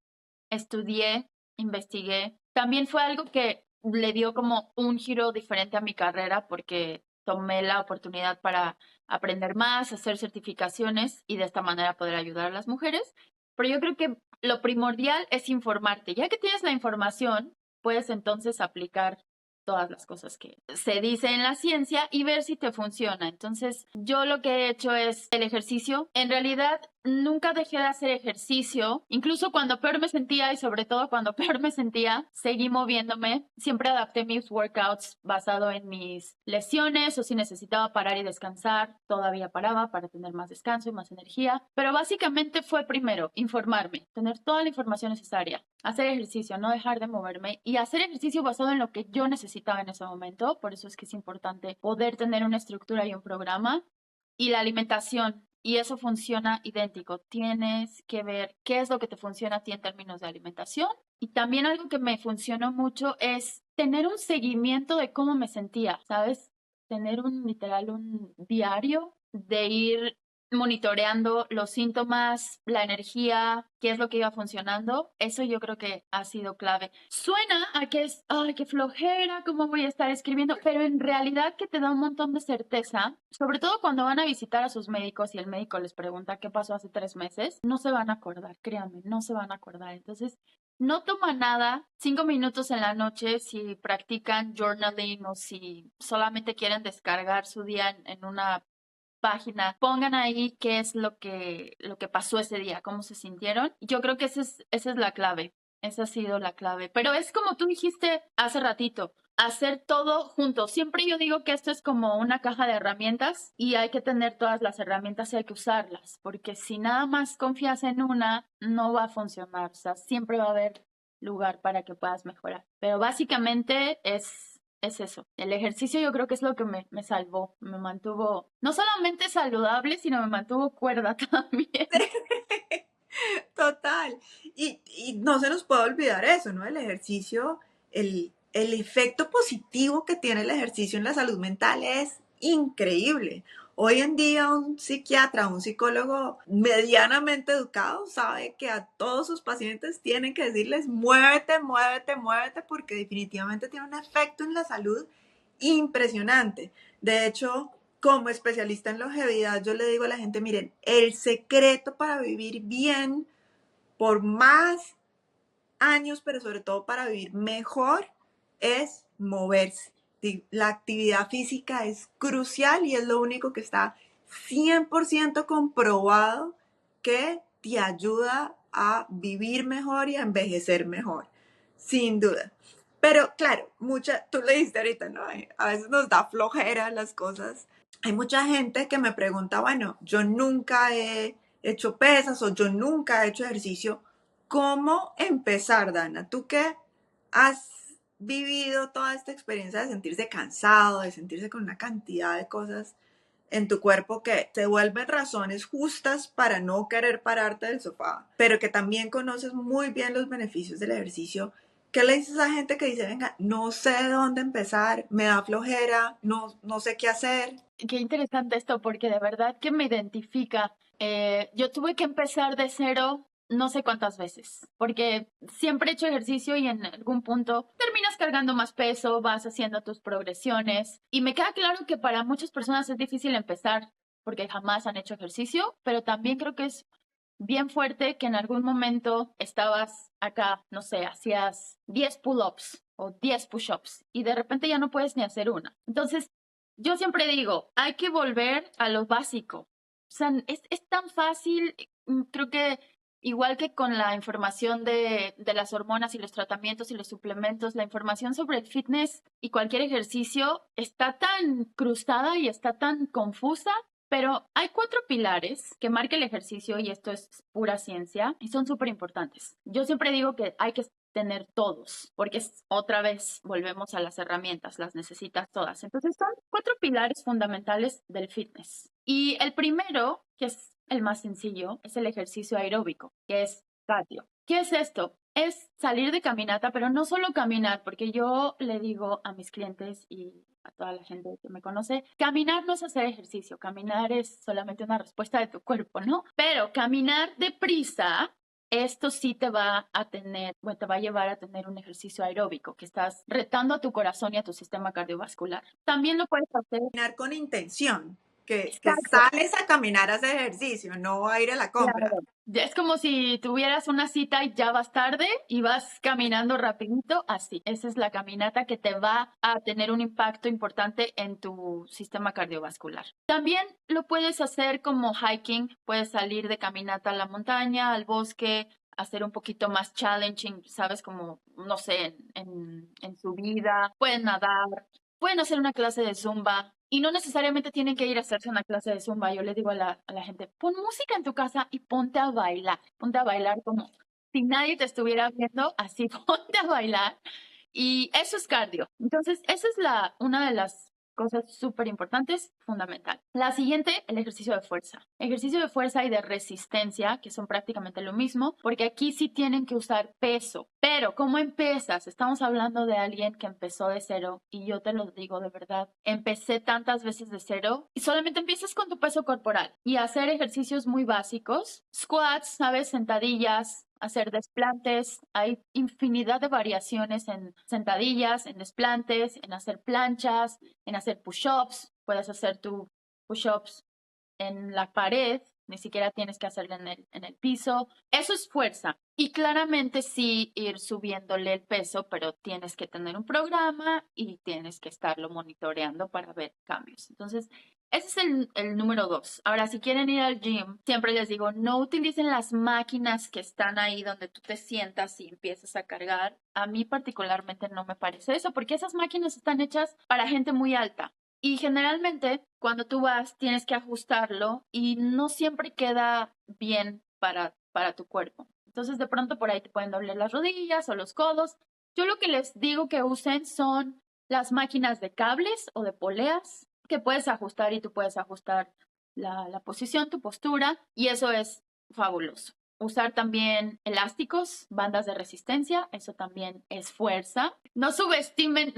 estudié, investigué. También fue algo que le dio como un giro diferente a mi carrera porque tomé la oportunidad para aprender más, hacer certificaciones y de esta manera poder ayudar a las mujeres. Pero yo creo que lo primordial es informarte. Ya que tienes la información, puedes entonces aplicar todas las cosas que se dice en la ciencia y ver si te funciona. Entonces, yo lo que he hecho es el ejercicio. En realidad, nunca dejé de hacer ejercicio, incluso cuando peor me sentía y sobre todo cuando peor me sentía, seguí moviéndome. Siempre adapté mis workouts basado en mis lesiones o si necesitaba parar y descansar, todavía paraba para tener más descanso y más energía. Pero básicamente fue primero informarme, tener toda la información necesaria. hacer ejercicio, no dejar de moverme y hacer ejercicio basado en lo que yo necesitaba en ese momento. Por eso es que es importante poder tener una estructura y un programa. Y la alimentación, y eso funciona idéntico. Tienes que ver qué es lo que te funciona a ti en términos de alimentación. Y también algo que me funcionó mucho es tener un seguimiento de cómo me sentía, ¿sabes? Tener literal, un diario de ir monitoreando los síntomas, la energía, qué es lo que iba funcionando, eso yo creo que ha sido clave. Suena a que es, ay, qué flojera, cómo voy a estar escribiendo, pero en realidad que te da un montón de certeza, sobre todo cuando van a visitar a sus médicos y el médico les pregunta qué pasó hace 3 meses, no se van a acordar, créanme, no se van a acordar. Entonces, no toma nada, 5 minutos en la noche si practican journaling o si solamente quieren descargar su día en una página, pongan ahí qué es lo que pasó ese día, cómo se sintieron. Yo creo que esa es la clave, esa ha sido la clave. Pero es como tú dijiste hace ratito, hacer todo junto. Siempre yo digo que esto es como una caja de herramientas y hay que tener todas las herramientas y hay que usarlas, porque si nada más confías en una, no va a funcionar. O sea, siempre va a haber lugar para que puedas mejorar. Pero básicamente es eso. El ejercicio yo creo que es lo que me salvó, me mantuvo no solamente saludable, sino me mantuvo cuerda también. Total. Y no se nos puede olvidar eso, ¿no? El ejercicio, el efecto positivo que tiene el ejercicio en la salud mental es increíble. Hoy en día un psiquiatra, un psicólogo medianamente educado sabe que a todos sus pacientes tienen que decirles muévete, muévete, muévete, porque definitivamente tiene un efecto en la salud impresionante. De hecho, como especialista en longevidad, yo le digo a la gente, miren, el secreto para vivir bien por más años, pero sobre todo para vivir mejor, es moverse. La actividad física es crucial y es lo único que está 100% comprobado que te ayuda a vivir mejor y a envejecer mejor, sin duda. Pero claro, tú le dijiste ahorita, ¿no? A veces nos da flojera las cosas. Hay mucha gente que me pregunta, bueno, yo nunca he hecho pesas o yo nunca he hecho ejercicio. ¿Cómo empezar, Dana? Tú que has vivido toda esta experiencia de sentirse cansado, de sentirse con una cantidad de cosas en tu cuerpo que te vuelven razones justas para no querer pararte del sofá, pero que también conoces muy bien los beneficios del ejercicio. ¿Qué le dices a gente que dice, venga, no sé de dónde empezar, me da flojera, no sé qué hacer? Qué interesante esto, porque de verdad que me identifica. Yo tuve que empezar de cero no sé cuántas veces, porque siempre he hecho ejercicio y en algún punto terminas cargando más peso, vas haciendo tus progresiones y me queda claro que para muchas personas es difícil empezar porque jamás han hecho ejercicio, pero también creo que es bien fuerte que en algún momento estabas acá, no sé, hacías 10 pull-ups o 10 push-ups y de repente ya no puedes ni hacer una. Entonces, yo siempre digo, hay que volver a lo básico. O sea, es tan fácil, creo que igual que con la información de las hormonas y los tratamientos y los suplementos, la información sobre el fitness y cualquier ejercicio está tan cruzada y está tan confusa, pero hay 4 pilares que marca el ejercicio y esto es pura ciencia y son súper importantes. Yo siempre digo que hay que tener todos, porque otra vez volvemos a las herramientas, las necesitas todas. Entonces son 4 pilares fundamentales del fitness. Y el primero, que es el más sencillo, es el ejercicio aeróbico, que es cardio. ¿Qué es esto? Es salir de caminata, pero no solo caminar, porque yo le digo a mis clientes y a toda la gente que me conoce, caminar no es hacer ejercicio, caminar es solamente una respuesta de tu cuerpo, ¿no? Pero caminar deprisa, esto sí te va a tener, bueno, te va a llevar a tener un ejercicio aeróbico, que estás retando a tu corazón y a tu sistema cardiovascular. También lo puedes hacer. Caminar con intención, que Exacto. sales a caminar a hacer ejercicio, no a ir a la compra. Claro. Ya es como si tuvieras una cita y ya vas tarde y vas caminando rapidito, así. Esa es la caminata que te va a tener un impacto importante en tu sistema cardiovascular. También lo puedes hacer como hiking, puedes salir de caminata a la montaña, al bosque, hacer un poquito más challenging, ¿sabes? Como, no sé, en subida, pueden nadar, pueden hacer una clase de zumba. Y no necesariamente tienen que ir a hacerse una clase de zumba. Yo le digo a la gente, pon música en tu casa y ponte a bailar. Ponte a bailar como si nadie te estuviera viendo, así ponte a bailar. Y eso es cardio. Entonces, esa es una de las cosas súper importantes, fundamental. La siguiente, el ejercicio de fuerza. Ejercicio de fuerza y de resistencia, que son prácticamente lo mismo, porque aquí sí tienen que usar peso. Pero, ¿cómo empiezas? Estamos hablando de alguien que empezó de cero y yo te lo digo de verdad. Empecé tantas veces de cero y solamente empiezas con tu peso corporal y hacer ejercicios muy básicos. Squats, ¿sabes? Sentadillas, hacer desplantes. Hay infinidad de variaciones en sentadillas, en desplantes, en hacer planchas, en hacer push-ups. Puedes hacer tu push-ups en la pared, ni siquiera tienes que hacerlo en el piso. Eso es fuerza. Y claramente sí ir subiéndole el peso, pero tienes que tener un programa y tienes que estarlo monitoreando para ver cambios. Entonces, ese es el número 2. Ahora, si quieren ir al gym, siempre les digo, no utilicen las máquinas que están ahí donde tú te sientas y empiezas a cargar. A mí particularmente no me parece eso, porque esas máquinas están hechas para gente muy alta. Y generalmente cuando tú vas tienes que ajustarlo y no siempre queda bien para tu cuerpo. Entonces de pronto por ahí te pueden doler las rodillas o los codos. Yo lo que les digo que usen son las máquinas de cables o de poleas que puedes ajustar y tú puedes ajustar la posición, tu postura y eso es fabuloso. Usar también elásticos, bandas de resistencia, eso también es fuerza. No subestimen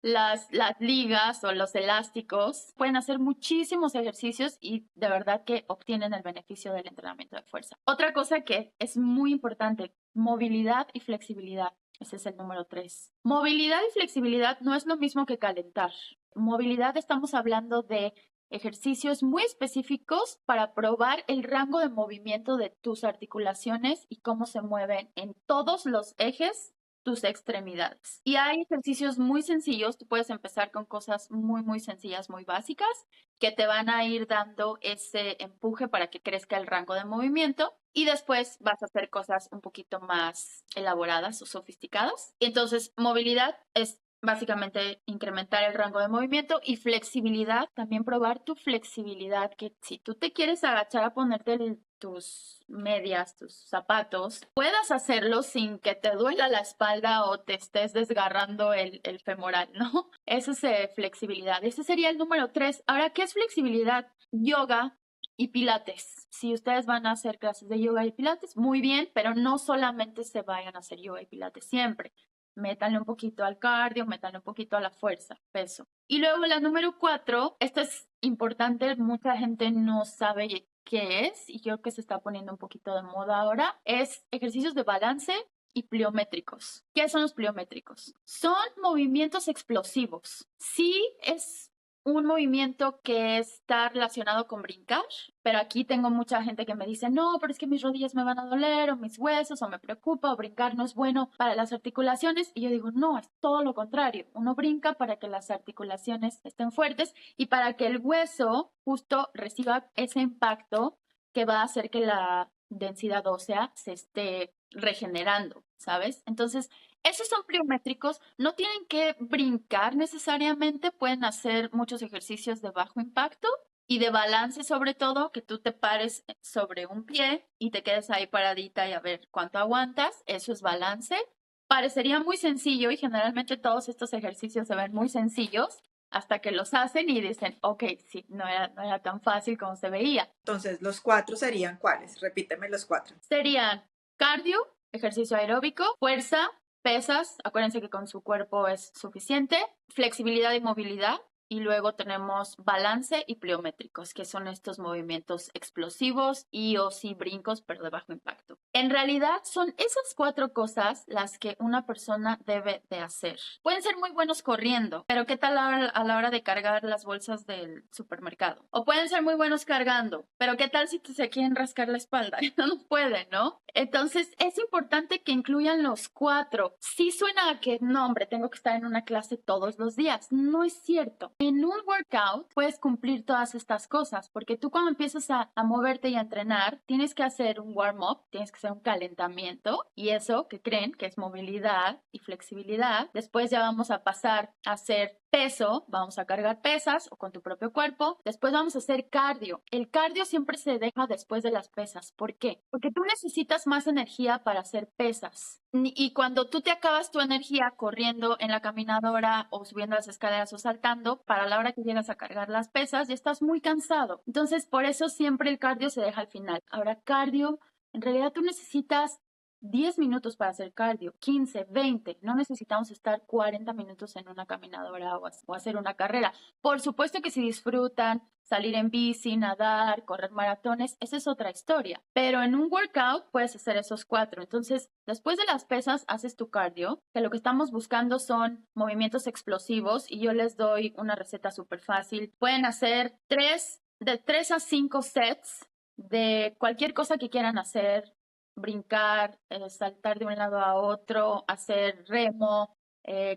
las ligas o los elásticos. Pueden hacer muchísimos ejercicios y de verdad que obtienen el beneficio del entrenamiento de fuerza. Otra cosa que es muy importante, movilidad y flexibilidad. Ese es el número 3. Movilidad y flexibilidad no es lo mismo que calentar. Movilidad estamos hablando de ejercicios muy específicos para probar el rango de movimiento de tus articulaciones y cómo se mueven en todos los ejes tus extremidades. Y hay ejercicios muy sencillos, tú puedes empezar con cosas muy, muy sencillas, muy básicas, que te van a ir dando ese empuje para que crezca el rango de movimiento y después vas a hacer cosas un poquito más elaboradas o sofisticadas. Entonces, movilidad es básicamente incrementar el rango de movimiento y flexibilidad, también probar tu flexibilidad, que si tú te quieres agachar a ponerte tus medias, tus zapatos, puedas hacerlo sin que te duela la espalda o te estés desgarrando el femoral, ¿no? Eso es flexibilidad. Ese sería el número 3. Ahora, ¿qué es flexibilidad? Yoga y pilates. Si ustedes van a hacer clases de yoga y pilates, muy bien, pero no solamente se vayan a hacer yoga y pilates siempre. Métanle un poquito al cardio, métanle un poquito a la fuerza, peso. Y luego la número 4, esto es importante, mucha gente no sabe qué es y creo que se está poniendo un poquito de moda ahora, es ejercicios de balance y pliométricos. ¿Qué son los pliométricos? Son movimientos explosivos. Sí es un movimiento que está relacionado con brincar, pero aquí tengo mucha gente que me dice, no, pero es que mis rodillas me van a doler o mis huesos o me preocupa o brincar no es bueno para las articulaciones y yo digo, no, es todo lo contrario, uno brinca para que las articulaciones estén fuertes y para que el hueso justo reciba ese impacto que va a hacer que la densidad ósea se esté regenerando, ¿sabes? Entonces, esos son pliométricos, no tienen que brincar necesariamente, pueden hacer muchos ejercicios de bajo impacto y de balance sobre todo, que tú te pares sobre un pie y te quedes ahí paradita y a ver cuánto aguantas, eso es balance. Parecería muy sencillo y generalmente todos estos ejercicios se ven muy sencillos hasta que los hacen y dicen, ok, sí, no era tan fácil como se veía. Entonces, los 4 serían ¿cuáles? Repíteme los 4. Serían cardio, ejercicio aeróbico, fuerza, pesas, acuérdense que con su cuerpo es suficiente, flexibilidad y movilidad, y luego tenemos balance y pliométricos, que son estos movimientos explosivos y o sí brincos, pero de bajo impacto. En realidad son esas 4 cosas las que una persona debe de hacer. Pueden ser muy buenos corriendo, pero ¿qué tal a la hora de cargar las bolsas del supermercado? O pueden ser muy buenos cargando, pero ¿qué tal si se quieren rascar la espalda? No pueden, ¿no? Entonces es importante que incluyan los 4. Sí suena a que, no, hombre, tengo que estar en una clase todos los días. No es cierto. En un workout puedes cumplir todas estas cosas, porque tú cuando empiezas a moverte y a entrenar, tienes que hacer un warm-up, tienes que hacer un calentamiento, y eso que creen que es movilidad y flexibilidad. Después ya vamos a pasar a hacer peso, vamos a cargar pesas o con tu propio cuerpo. Después vamos a hacer cardio. El cardio siempre se deja después de las pesas. ¿Por qué? Porque tú necesitas más energía para hacer pesas. Y cuando tú te acabas tu energía corriendo en la caminadora o subiendo las escaleras o saltando, para la hora que llegas a cargar las pesas ya estás muy cansado. Entonces, por eso siempre el cardio se deja al final. Ahora, cardio, en realidad tú necesitas 10 minutos para hacer cardio, 15, 20. No necesitamos estar 40 minutos en una caminadora o hacer una carrera. Por supuesto que si disfrutan salir en bici, nadar, correr maratones, esa es otra historia. Pero en un workout puedes hacer esos 4. Entonces, después de las pesas, haces tu cardio, que lo que estamos buscando son movimientos explosivos y yo les doy una receta súper fácil. Pueden hacer de 3 a 5 sets de cualquier cosa que quieran hacer, brincar, saltar de un lado a otro, hacer remo,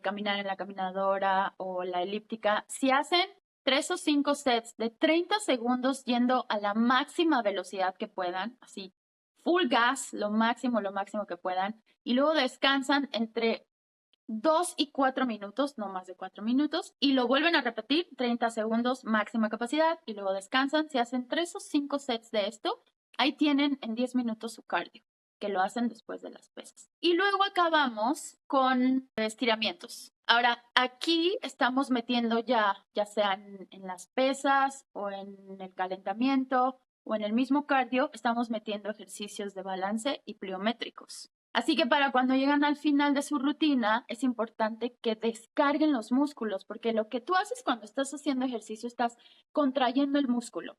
caminar en la caminadora o la elíptica. Si hacen 3 o 5 sets de 30 segundos yendo a la máxima velocidad que puedan, así, full gas, lo máximo que puedan, y luego descansan entre 2 y 4 minutos, no más de 4 minutos, y lo vuelven a repetir, 30 segundos, máxima capacidad, y luego descansan. Si hacen 3 o 5 sets de esto, ahí tienen en 10 minutos su cardio, que lo hacen después de las pesas. Y luego acabamos con estiramientos. Ahora, aquí estamos metiendo ya sea en las pesas o en el calentamiento o en el mismo cardio, estamos metiendo ejercicios de balance y pliométricos. Así que para cuando llegan al final de su rutina, es importante que descarguen los músculos, porque lo que tú haces cuando estás haciendo ejercicio, estás contrayendo el músculo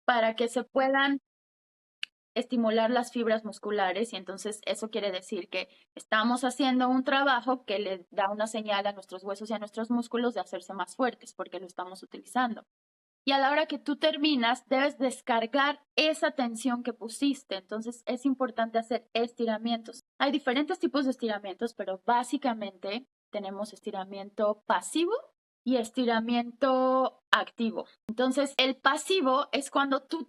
para que se puedan estimular las fibras musculares, y entonces eso quiere decir que estamos haciendo un trabajo que le da una señal a nuestros huesos y a nuestros músculos de hacerse más fuertes porque lo estamos utilizando. Y a la hora que tú terminas, debes descargar esa tensión que pusiste. Entonces es importante hacer estiramientos. Hay diferentes tipos de estiramientos, pero básicamente tenemos estiramiento pasivo y estiramiento activo. Entonces, el pasivo es cuando tú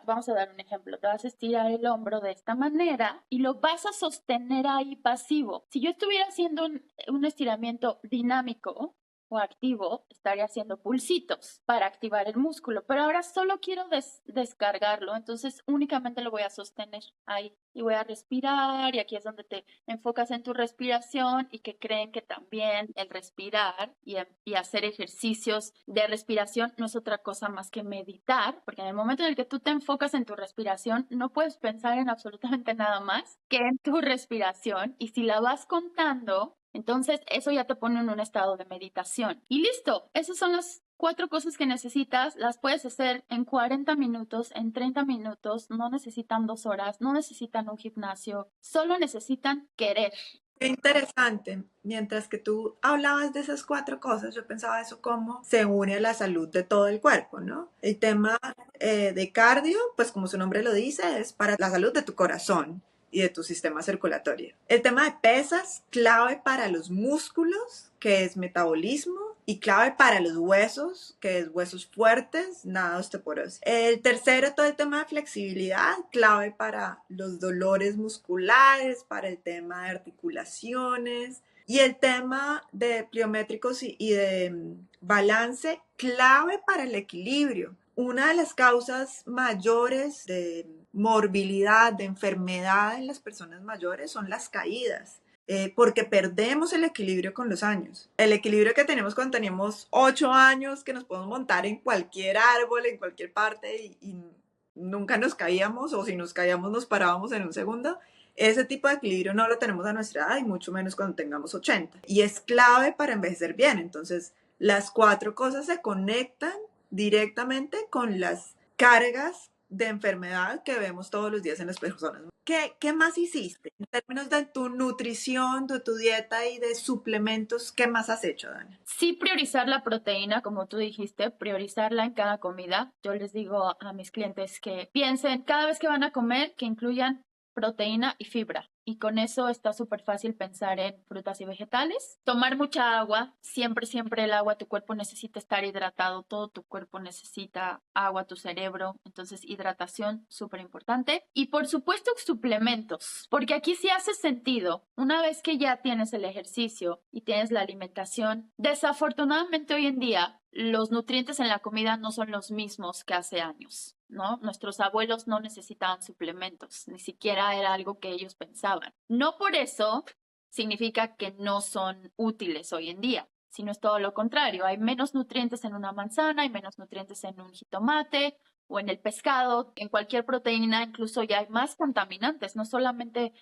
vamos a dar un ejemplo, te vas a estirar el hombro de esta manera y lo vas a sostener ahí pasivo. Si yo estuviera haciendo un estiramiento dinámico o activo, estaría haciendo pulsitos para activar el músculo, pero ahora solo quiero descargarlo, entonces únicamente lo voy a sostener ahí y voy a respirar, y aquí es donde te enfocas en tu respiración, y que creen que también el respirar y hacer ejercicios de respiración no es otra cosa más que meditar, porque en el momento en el que tú te enfocas en tu respiración, no puedes pensar en absolutamente nada más que en tu respiración, y si la vas contando, entonces eso ya te pone en un estado de meditación. Y listo, esas son las 4 cosas que necesitas. Las puedes hacer en 40 minutos, en 30 minutos, no necesitan 2 horas, no necesitan un gimnasio, solo necesitan querer. Qué interesante. Mientras que tú hablabas de esas 4 cosas, yo pensaba eso cómo se une a la salud de todo el cuerpo, ¿no? El tema de cardio, pues como su nombre lo dice, es para la salud de tu corazón y de tu sistema circulatorio. El tema de pesas, clave para los músculos, que es metabolismo, y clave para los huesos, que es huesos fuertes, nada osteoporosis. El tercero, todo el tema de flexibilidad, clave para los dolores musculares, para el tema de articulaciones. Y el tema de pliométricos y de balance, clave para el equilibrio. Una de las causas mayores de morbilidad, de enfermedad en las personas mayores son las caídas. Porque perdemos el equilibrio con los años. El equilibrio que tenemos cuando teníamos 8 años, que nos podemos montar en cualquier árbol, en cualquier parte y nunca nos caíamos, o si nos caíamos nos parábamos en un segundo. Ese tipo de equilibrio no lo tenemos a nuestra edad, y mucho menos cuando tengamos 80. Y es clave para envejecer bien. Entonces, las 4 cosas se conectan directamente con las cargas de enfermedad que vemos todos los días en las personas. ¿Qué más hiciste en términos de tu nutrición, de tu dieta y de suplementos? ¿Qué más has hecho, Dani? Sí, priorizar la proteína, como tú dijiste, priorizarla en cada comida. Yo les digo a mis clientes que piensen cada vez que van a comer que incluyan proteína y fibra. y con eso está súper fácil pensar en frutas y vegetales. Tomar mucha agua, siempre el agua, tu cuerpo necesita estar hidratado, todo tu cuerpo necesita agua, tu cerebro, entonces hidratación, súper importante. Y por supuesto suplementos, porque aquí sí hace sentido, una vez que ya tienes el ejercicio y tienes la alimentación, desafortunadamente hoy en día los nutrientes en la comida no son los mismos que hace años, ¿no? Nuestros abuelos no necesitaban suplementos, ni siquiera era algo que ellos pensaban. No por eso significa que no son útiles hoy en día, sino es todo lo contrario. Hay menos nutrientes en una manzana, hay menos nutrientes en un jitomate o en el pescado, en cualquier proteína, incluso ya hay más contaminantes, no solamente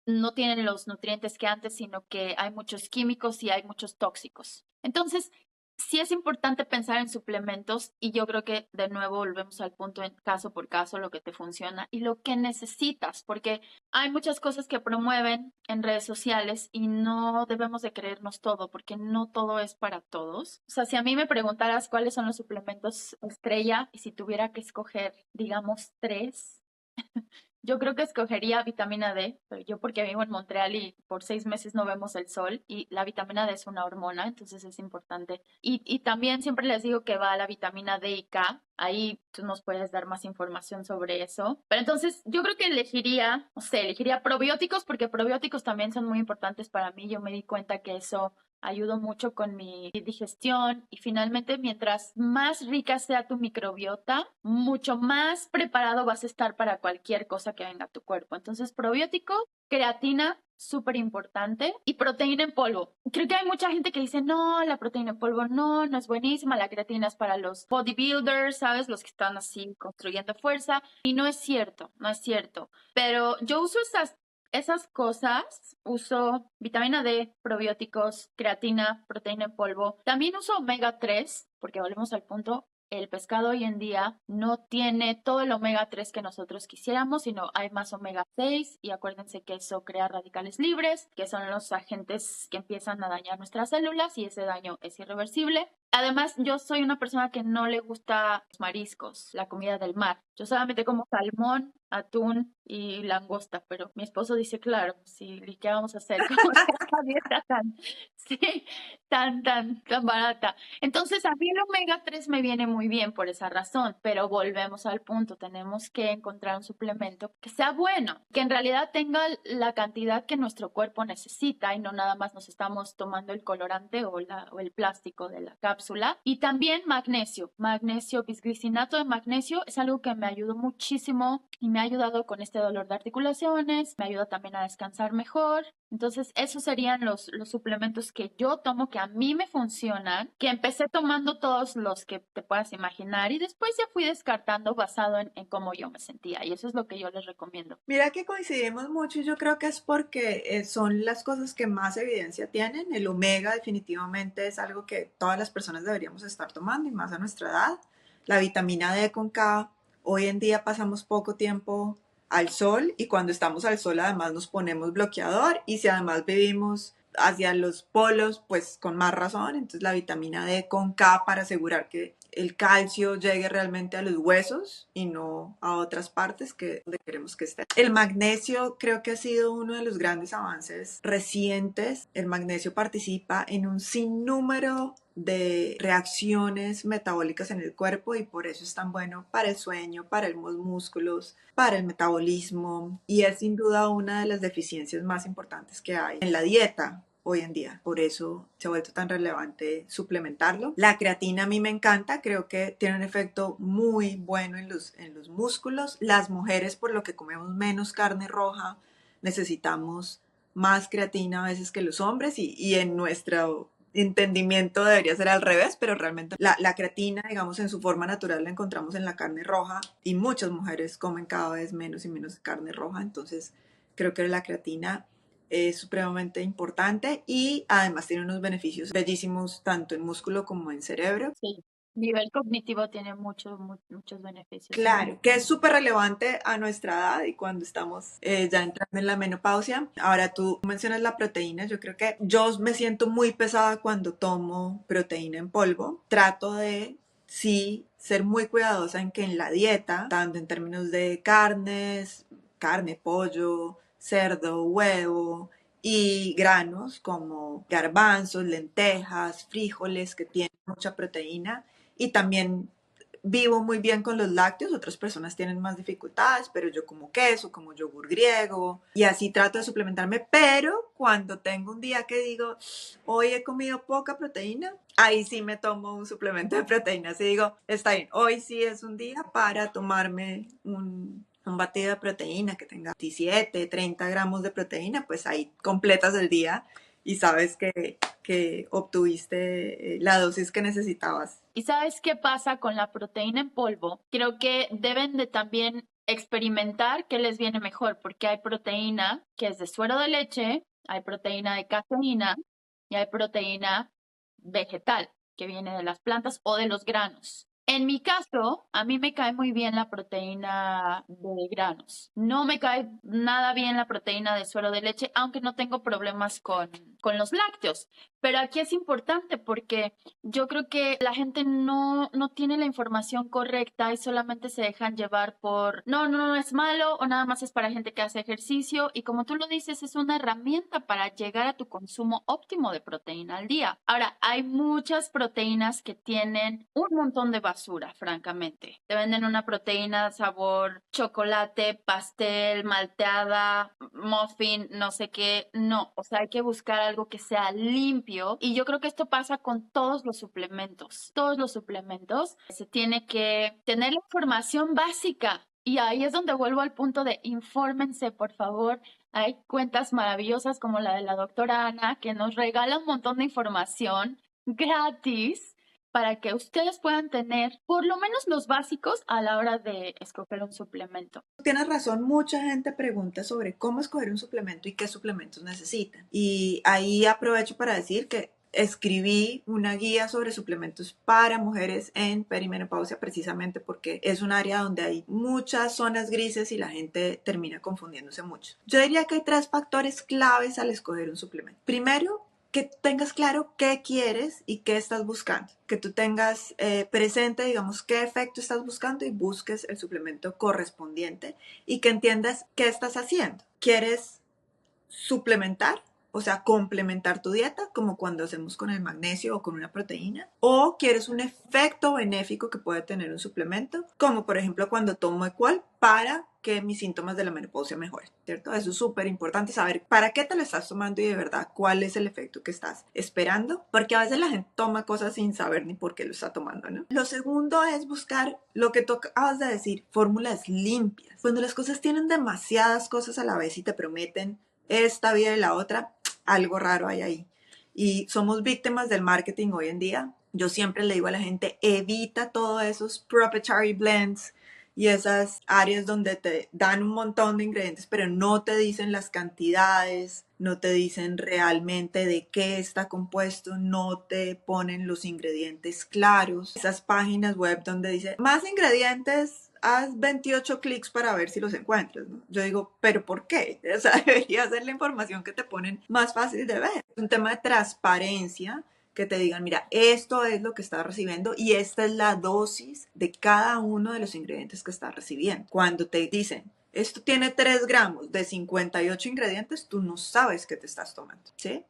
no tienen los nutrientes que antes, sino que hay muchos químicos y hay muchos tóxicos. Entonces, sí es importante pensar en suplementos y yo creo que de nuevo volvemos al punto en caso por caso lo que te funciona y lo que necesitas, porque hay muchas cosas que promueven en redes sociales y no debemos de creernos todo, porque no todo es para todos. O sea, si a mí me preguntaras cuáles son los suplementos estrella y si tuviera que escoger, digamos, tres, yo creo que escogería vitamina D, pero yo porque vivo en Montreal y por 6 meses no vemos el sol y la vitamina D es una hormona, entonces es importante. Y también siempre les digo que va la vitamina D y K, ahí tú nos puedes dar más información sobre eso. Pero entonces yo creo que elegiría, no sé, elegiría probióticos porque probióticos también son muy importantes para mí. Yo me di cuenta que eso ayudo mucho con mi digestión y finalmente mientras más rica sea tu microbiota, mucho más preparado vas a estar para cualquier cosa que venga a tu cuerpo. Entonces, probiótico, creatina, súper importante, y proteína en polvo. Creo que hay mucha gente que dice, no, la proteína en polvo no es buenísima, la creatina es para los bodybuilders, ¿sabes? Los que están así construyendo fuerza. Y no es cierto, no es cierto. Pero yo uso esas cosas, uso vitamina D, probióticos, creatina, proteína en polvo. También uso omega 3, porque volvemos al punto, el pescado hoy en día no tiene todo el omega 3 que nosotros quisiéramos, sino hay más omega 6 y acuérdense que eso crea radicales libres, que son los agentes que empiezan a dañar nuestras células y ese daño es irreversible. Además, yo soy una persona que no le gusta los mariscos, la comida del mar. Yo solamente como salmón, atún y langosta, pero mi esposo dice, claro, sí, ¿y qué vamos a hacer con esta dieta sí, tan barata? Entonces, a mí el omega 3 me viene muy bien por esa razón, pero volvemos al punto, tenemos que encontrar un suplemento que sea bueno, que en realidad tenga la cantidad que nuestro cuerpo necesita y no nada más nos estamos tomando el colorante o el plástico de la cápsula. Y también magnesio, bisglicinato de magnesio es algo que me ayudó muchísimo y me ha ayudado con este dolor de articulaciones, me ayuda también a descansar mejor. Entonces, esos serían los suplementos que yo tomo, que a mí me funcionan, que empecé tomando todos los que te puedas imaginar y después ya fui descartando basado en cómo yo me sentía. Y eso es lo que yo les recomiendo. Mira que coincidimos mucho y yo creo que es porque son las cosas que más evidencia tienen. El omega definitivamente es algo que todas las personas deberíamos estar tomando y más a nuestra edad. La vitamina D con K, hoy en día pasamos poco tiempo al sol y cuando estamos al sol además nos ponemos bloqueador y si además vivimos hacia los polos, pues con más razón. Entonces la vitamina D con K para asegurar que el calcio llegue realmente a los huesos y no a otras partes que donde queremos que esté. El magnesio creo que ha sido uno de los grandes avances recientes. El magnesio participa en un sinnúmero de reacciones metabólicas en el cuerpo y por eso es tan bueno para el sueño, para los músculos, para el metabolismo y es sin duda una de las deficiencias más importantes que hay en la dieta hoy en día. Por eso se ha vuelto tan relevante suplementarlo. La creatina a mí me encanta, creo que tiene un efecto muy bueno en los músculos. Las mujeres, por lo que comemos menos carne roja, necesitamos más creatina a veces que los hombres y en nuestro entendimiento debería ser al revés, pero realmente la creatina, digamos, en su forma natural la encontramos en la carne roja y muchas mujeres comen cada vez menos y menos carne roja, entonces creo que la creatina es supremamente importante y además tiene unos beneficios bellísimos tanto en músculo como en cerebro. Sí. Nivel cognitivo tiene muchos beneficios. Claro, que es súper relevante a nuestra edad y cuando estamos ya entrando en la menopausia. Ahora tú mencionas la proteína, yo creo que yo me siento muy pesada cuando tomo proteína en polvo. Trato de, sí, ser muy cuidadosa en que en la dieta, tanto en términos de carnes, carne, pollo, cerdo, huevo y granos como garbanzos, lentejas, frijoles que tienen mucha proteína y también vivo muy bien con los lácteos, otras personas tienen más dificultades, pero yo como queso, como yogur griego y así trato de suplementarme, pero cuando tengo un día que digo, hoy he comido poca proteína, ahí sí me tomo un suplemento de proteínas y digo, está bien, hoy sí es un día para tomarme un batido de proteína que tenga 17, 30 gramos de proteína, pues ahí completas el día y sabes que obtuviste la dosis que necesitabas. ¿Y sabes qué pasa con la proteína en polvo? Creo que deben de también experimentar qué les viene mejor, porque hay proteína que es de suero de leche, hay proteína de caseína y hay proteína vegetal que viene de las plantas o de los granos. En mi caso, a mí me cae muy bien la proteína de granos. No me cae nada bien la proteína de suero de leche, aunque no tengo problemas con los lácteos. Pero aquí es importante porque yo creo que la gente no tiene la información correcta y solamente se dejan llevar por, no es malo o nada más es para gente que hace ejercicio y como tú lo dices, es una herramienta para llegar a tu consumo óptimo de proteína al día. Ahora, hay muchas proteínas que tienen un montón de basura, francamente. Te venden una proteína sabor chocolate, pastel, malteada, muffin, no sé qué. No, o sea, hay que buscar algo que sea limpio y yo creo que esto pasa con todos los suplementos. Todos los suplementos se tiene que tener la información básica. Y ahí es donde vuelvo al punto de infórmense, por favor. Hay cuentas maravillosas como la de la doctora Ana que nos regala un montón de información gratis para que ustedes puedan tener por lo menos los básicos a la hora de escoger un suplemento. Tienes razón, mucha gente pregunta sobre cómo escoger un suplemento y qué suplementos necesitan. Y ahí aprovecho para decir que escribí una guía sobre suplementos para mujeres en perimenopausia precisamente porque es un área donde hay muchas zonas grises y la gente termina confundiéndose mucho. Yo diría que hay tres factores claves al escoger un suplemento. Primero, que tengas claro qué quieres y qué estás buscando. Que tú tengas presente, digamos, qué efecto estás buscando y busques el suplemento correspondiente y que entiendas qué estás haciendo. ¿Quieres suplementar? O sea, complementar tu dieta, como cuando hacemos con el magnesio o con una proteína. O quieres un efecto benéfico que puede tener un suplemento, como por ejemplo cuando tomo Equal para que mis síntomas de la menopausia mejoren, ¿cierto? Eso es súper importante saber para qué te lo estás tomando y de verdad cuál es el efecto que estás esperando, porque a veces la gente toma cosas sin saber ni por qué lo está tomando, ¿no? Lo segundo es buscar lo que tú acabas de decir, fórmulas limpias. Cuando las cosas tienen demasiadas cosas a la vez y te prometen esta vida y la otra, algo raro hay ahí. Y somos víctimas del marketing hoy en día. Yo siempre le digo a la gente, evita todos esos proprietary blends y esas áreas donde te dan un montón de ingredientes, pero no te dicen las cantidades, no te dicen realmente de qué está compuesto, no te ponen los ingredientes claros. Esas páginas web donde dice más ingredientes, haz 28 clics para ver si los encuentras, ¿no? Yo digo, ¿pero por qué? O sea, debería ser la información que te ponen más fácil de ver. Es un tema de transparencia, que te digan, mira, esto es lo que estás recibiendo y esta es la dosis de cada uno de los ingredientes que estás recibiendo. Cuando te dicen, esto tiene 3 gramos de 58 ingredientes, tú no sabes qué te estás tomando, ¿sí?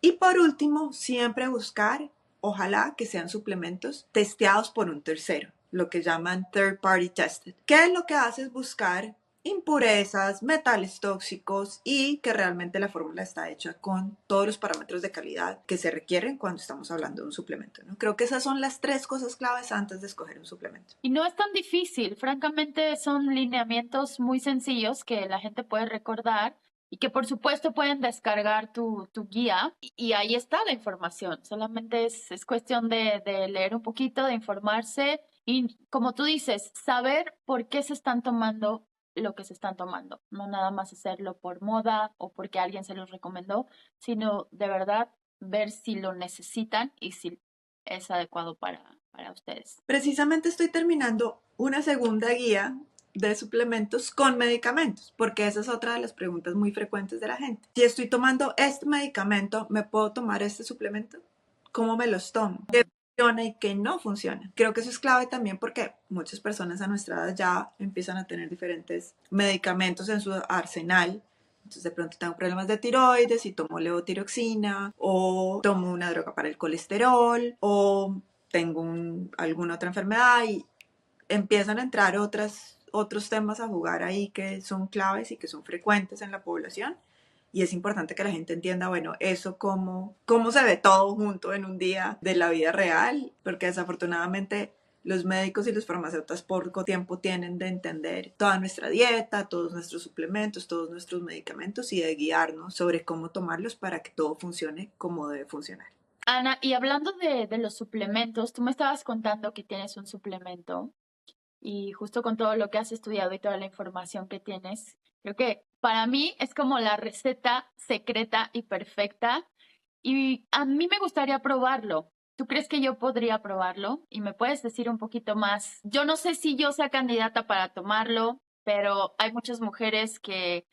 Y por último, siempre buscar, ojalá que sean suplementos testeados por un tercero, lo que llaman third party tested. ¿Qué es lo que hace? Es buscar impurezas, metales tóxicos y que realmente la fórmula está hecha con todos los parámetros de calidad que se requieren cuando estamos hablando de un suplemento, ¿no? Creo que esas son las tres cosas claves antes de escoger un suplemento. Y no es tan difícil, francamente son lineamientos muy sencillos que la gente puede recordar y que por supuesto pueden descargar tu guía y ahí está la información. Solamente es cuestión de leer un poquito, de informarse y como tú dices, saber por qué se están tomando lo que se están tomando. No nada más hacerlo por moda o porque alguien se los recomendó, sino de verdad ver si lo necesitan y si es adecuado para ustedes. Precisamente estoy terminando una segunda guía de suplementos con medicamentos, porque esa es otra de las preguntas muy frecuentes de la gente. Si estoy tomando este medicamento, ¿me puedo tomar este suplemento? ¿Cómo me los tomo? ¿Qué funciona y qué no funciona? Creo que eso es clave también porque muchas personas a nuestra edad ya empiezan a tener diferentes medicamentos en su arsenal Entonces de pronto tengo problemas de tiroides y tomo levotiroxina o tomo una droga para el colesterol o tengo alguna otra enfermedad y empiezan a entrar otros temas a jugar ahí que son claves y que son frecuentes en la población. Y es importante que la gente entienda, bueno, eso cómo se ve todo junto en un día de la vida real, porque desafortunadamente los médicos y los farmacéuticos por poco tiempo tienen de entender toda nuestra dieta, todos nuestros suplementos, todos nuestros medicamentos y de guiarnos sobre cómo tomarlos para que todo funcione como debe funcionar. Ana, y hablando de los suplementos, tú me estabas contando que tienes un suplemento y justo con todo lo que has estudiado y toda la información que tienes, creo que para mí es como la receta secreta y perfecta y a mí me gustaría probarlo. ¿Tú crees que yo podría probarlo? Y me puedes decir un poquito más. Yo no sé si yo sea candidata para tomarlo, pero hay muchas mujeres que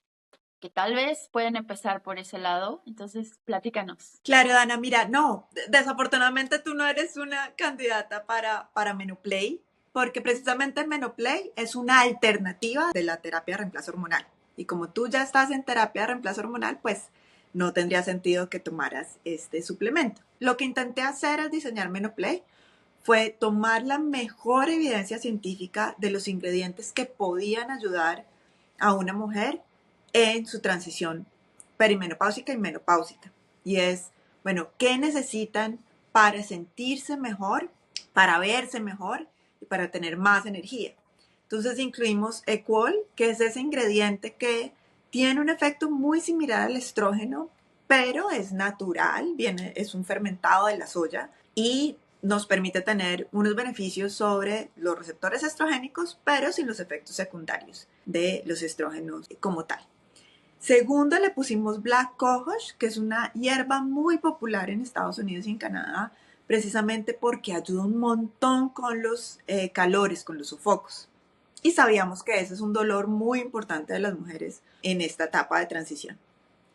tal vez pueden empezar por ese lado. Entonces, platícanos. Claro, Dana, mira, no, desafortunadamente tú no eres una candidata para Menoplay, porque precisamente Menoplay es una alternativa de la terapia de reemplazo hormonal. Y como tú ya estás en terapia de reemplazo hormonal, pues no tendría sentido que tomaras este suplemento. Lo que intenté hacer al diseñar Menoplay fue tomar la mejor evidencia científica de los ingredientes que podían ayudar a una mujer en su transición perimenopáusica y menopáusica. Y es, bueno, ¿qué necesitan para sentirse mejor, para verse mejor y para tener más energía? Entonces incluimos Equol, que es ese ingrediente que tiene un efecto muy similar al estrógeno, pero es natural, es un fermentado de la soya y nos permite tener unos beneficios sobre los receptores estrogénicos, pero sin los efectos secundarios de los estrógenos como tal. Segundo, le pusimos Black Cohosh, que es una hierba muy popular en Estados Unidos y en Canadá, precisamente porque ayuda un montón con los calores, con los sofocos. Y sabíamos que ese es un dolor muy importante de las mujeres en esta etapa de transición.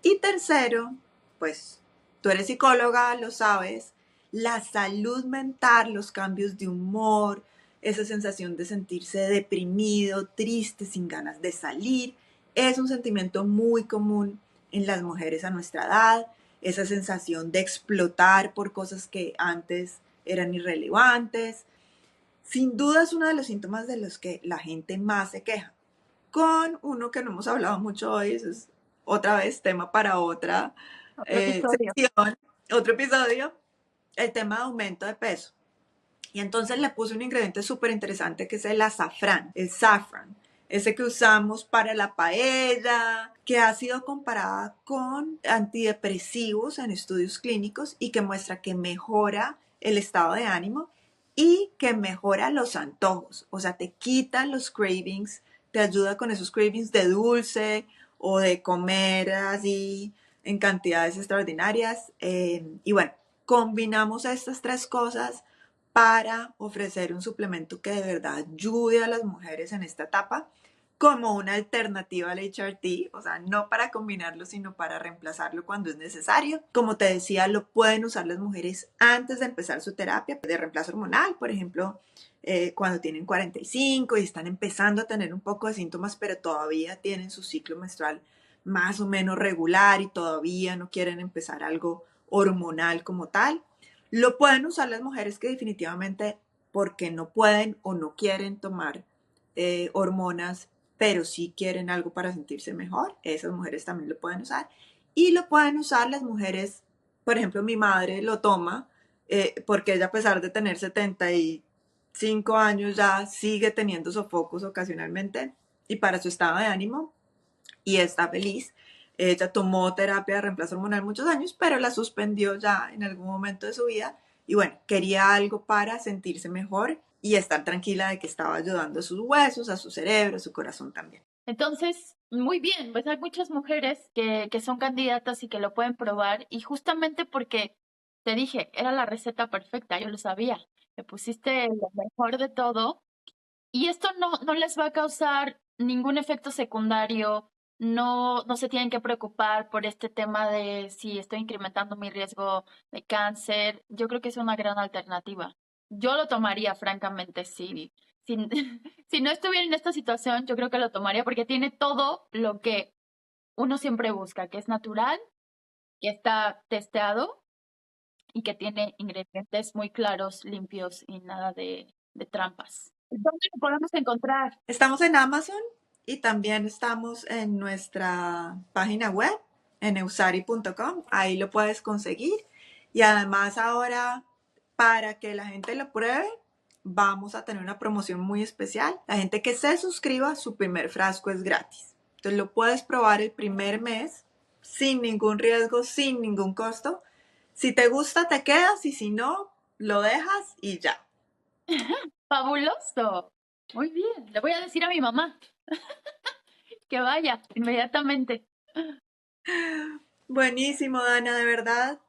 Y tercero, pues tú eres psicóloga, lo sabes, la salud mental, los cambios de humor, esa sensación de sentirse deprimido, triste, sin ganas de salir, es un sentimiento muy común en las mujeres a nuestra edad, esa sensación de explotar por cosas que antes eran irrelevantes. Sin duda es uno de los síntomas de los que la gente más se queja. Con uno que no hemos hablado mucho hoy, eso es otra vez tema para otra Otro episodio. sección, otro episodio, el tema de aumento de peso. Y entonces le puse un ingrediente súper interesante que es el azafrán, el saffron, ese que usamos para la paella, que ha sido comparada con antidepresivos en estudios clínicos y que muestra que mejora el estado de ánimo y que mejora los antojos, o sea, te quita los cravings, te ayuda con esos cravings de dulce o de comer así en cantidades extraordinarias. Y bueno, combinamos estas tres cosas para ofrecer un suplemento que de verdad ayude a las mujeres en esta etapa como una alternativa al HRT, o sea, no para combinarlo, sino para reemplazarlo cuando es necesario. Como te decía, lo pueden usar las mujeres antes de empezar su terapia de reemplazo hormonal, por ejemplo, cuando tienen 45 y están empezando a tener un poco de síntomas, pero todavía tienen su ciclo menstrual más o menos regular y todavía no quieren empezar algo hormonal como tal. Lo pueden usar las mujeres que definitivamente porque no pueden o no quieren tomar hormonas, pero sí quieren algo para sentirse mejor. Esas mujeres también lo pueden usar. Y lo pueden usar las mujeres, por ejemplo, mi madre lo toma porque ella a pesar de tener 75 años ya sigue teniendo sofocos ocasionalmente y para su estado de ánimo y está feliz. Ella tomó terapia de reemplazo hormonal muchos años, pero la suspendió ya en algún momento de su vida. Y bueno, quería algo para sentirse mejor y estar tranquila de que estaba ayudando a sus huesos, a su cerebro, a su corazón también. Entonces, muy bien, pues hay muchas mujeres que son candidatas y que lo pueden probar y justamente porque te dije, era la receta perfecta, yo lo sabía, le pusiste lo mejor de todo y esto no les va a causar ningún efecto secundario, no se tienen que preocupar por este tema de si estoy incrementando mi riesgo de cáncer, yo creo que es una gran alternativa. Yo lo tomaría, francamente, si, si no estuviera en esta situación, yo creo que lo tomaría porque tiene todo lo que uno siempre busca, que es natural, que está testeado y que tiene ingredientes muy claros, limpios y nada de trampas. ¿Dónde lo podemos encontrar? Estamos en Amazon y también estamos en nuestra página web, en eusari.com. Ahí lo puedes conseguir. Y además ahora, para que la gente lo pruebe, vamos a tener una promoción muy especial. La gente que se suscriba, su primer frasco es gratis. Entonces lo puedes probar el primer mes sin ningún riesgo, sin ningún costo. Si te gusta, te quedas y si no, lo dejas y ya. Fabuloso. Muy bien. Le voy a decir a mi mamá que vaya inmediatamente. Buenísimo, Dana, de verdad.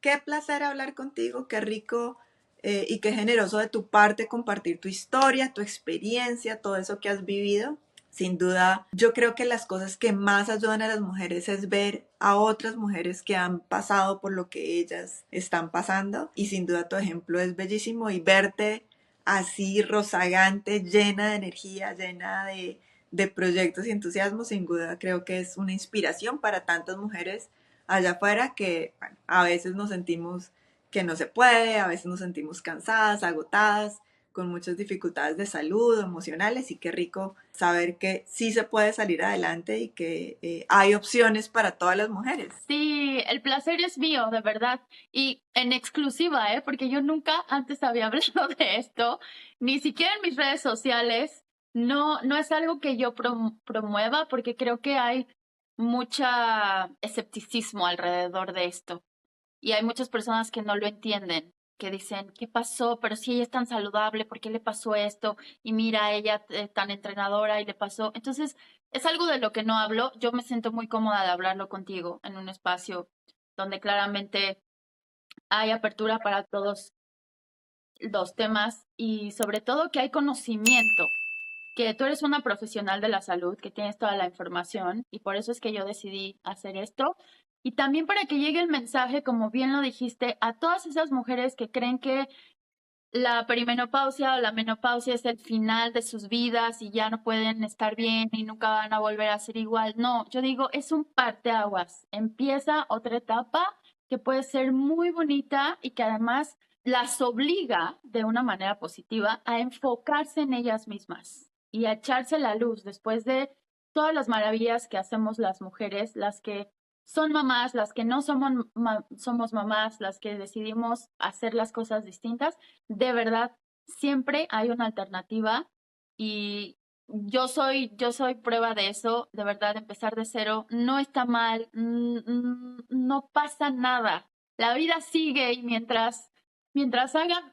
Qué placer hablar contigo, qué rico y qué generoso de tu parte compartir tu historia, tu experiencia, todo eso que has vivido. Sin duda, yo creo que las cosas que más ayudan a las mujeres es ver a otras mujeres que han pasado por lo que ellas están pasando. Y sin duda tu ejemplo es bellísimo y verte así rozagante, llena de energía, llena de proyectos y entusiasmo, sin duda creo que es una inspiración para tantas mujeres allá afuera que bueno, a veces nos sentimos que no se puede, a veces nos sentimos cansadas, agotadas, con muchas dificultades de salud, emocionales, y qué rico saber que sí se puede salir adelante y que hay opciones para todas las mujeres. Sí, el placer es mío, de verdad. Y en exclusiva, ¿eh? Porque yo nunca antes había hablado de esto, ni siquiera en mis redes sociales. No, no es algo que yo promueva porque creo que hay mucha escepticismo alrededor de esto. Y hay muchas personas que no lo entienden, que dicen, ¿qué pasó? Pero si ella es tan saludable, ¿por qué le pasó esto? Y mira, ella tan entrenadora y le pasó. Entonces, es algo de lo que no hablo. Yo me siento muy cómoda de hablarlo contigo en un espacio donde claramente hay apertura para todos los temas y sobre todo que hay conocimiento, que tú eres una profesional de la salud, que tienes toda la información y por eso es que yo decidí hacer esto. Y también para que llegue el mensaje, como bien lo dijiste, a todas esas mujeres que creen que la perimenopausia o la menopausia es el final de sus vidas y ya no pueden estar bien y nunca van a volver a ser igual. No, yo digo, es un parteaguas. Empieza otra etapa que puede ser muy bonita y que además las obliga de una manera positiva a enfocarse en ellas mismas y a echarse la luz después de todas las maravillas que hacemos las mujeres, las que son mamás, las que no somos mamás, las que decidimos hacer las cosas distintas. De verdad, siempre hay una alternativa y yo soy prueba de eso, de verdad, empezar de cero no está mal, no pasa nada. La vida sigue y mientras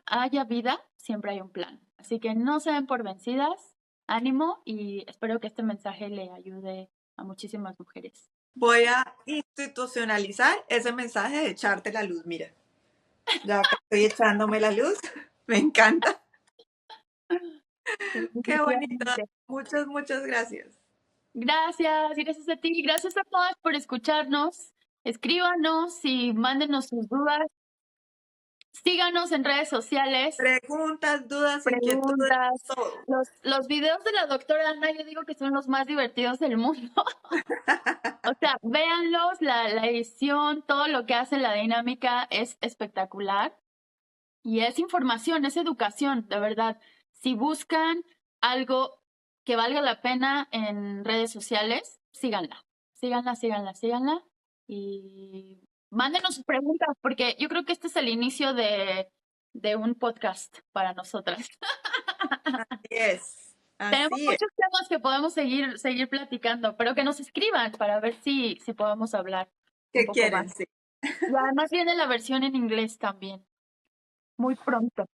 haya vida, siempre hay un plan. Así que no se den por vencidas, ánimo y espero que este mensaje le ayude a muchísimas mujeres. Voy a institucionalizar ese mensaje de echarte la luz. Mira, ya acá estoy echándome la luz. Me encanta. Qué bonito. Definitivamente. Muchas, muchas gracias. Gracias, y gracias a ti, gracias a todas por escucharnos. Escríbanos y mándenos sus dudas. Síganos en redes sociales, Preguntas, dudas, inquietudes, preguntas. todo. Los videos de la doctora Ana, yo digo que son los más divertidos del mundo. O sea, véanlos, la edición, todo lo que hace la dinámica es espectacular. Y es información, es educación, de verdad. Si buscan algo que valga la pena en redes sociales, síganla. Síganla, síganla, síganla. Y mándenos sus preguntas, porque yo creo que este es el inicio de un podcast para nosotras. Así es. Tenemos Así es. muchos temas que podemos seguir platicando, pero que nos escriban para ver si podemos hablar un ¿Qué poco más. quieren? Sí. Y además viene la versión en inglés también, muy pronto.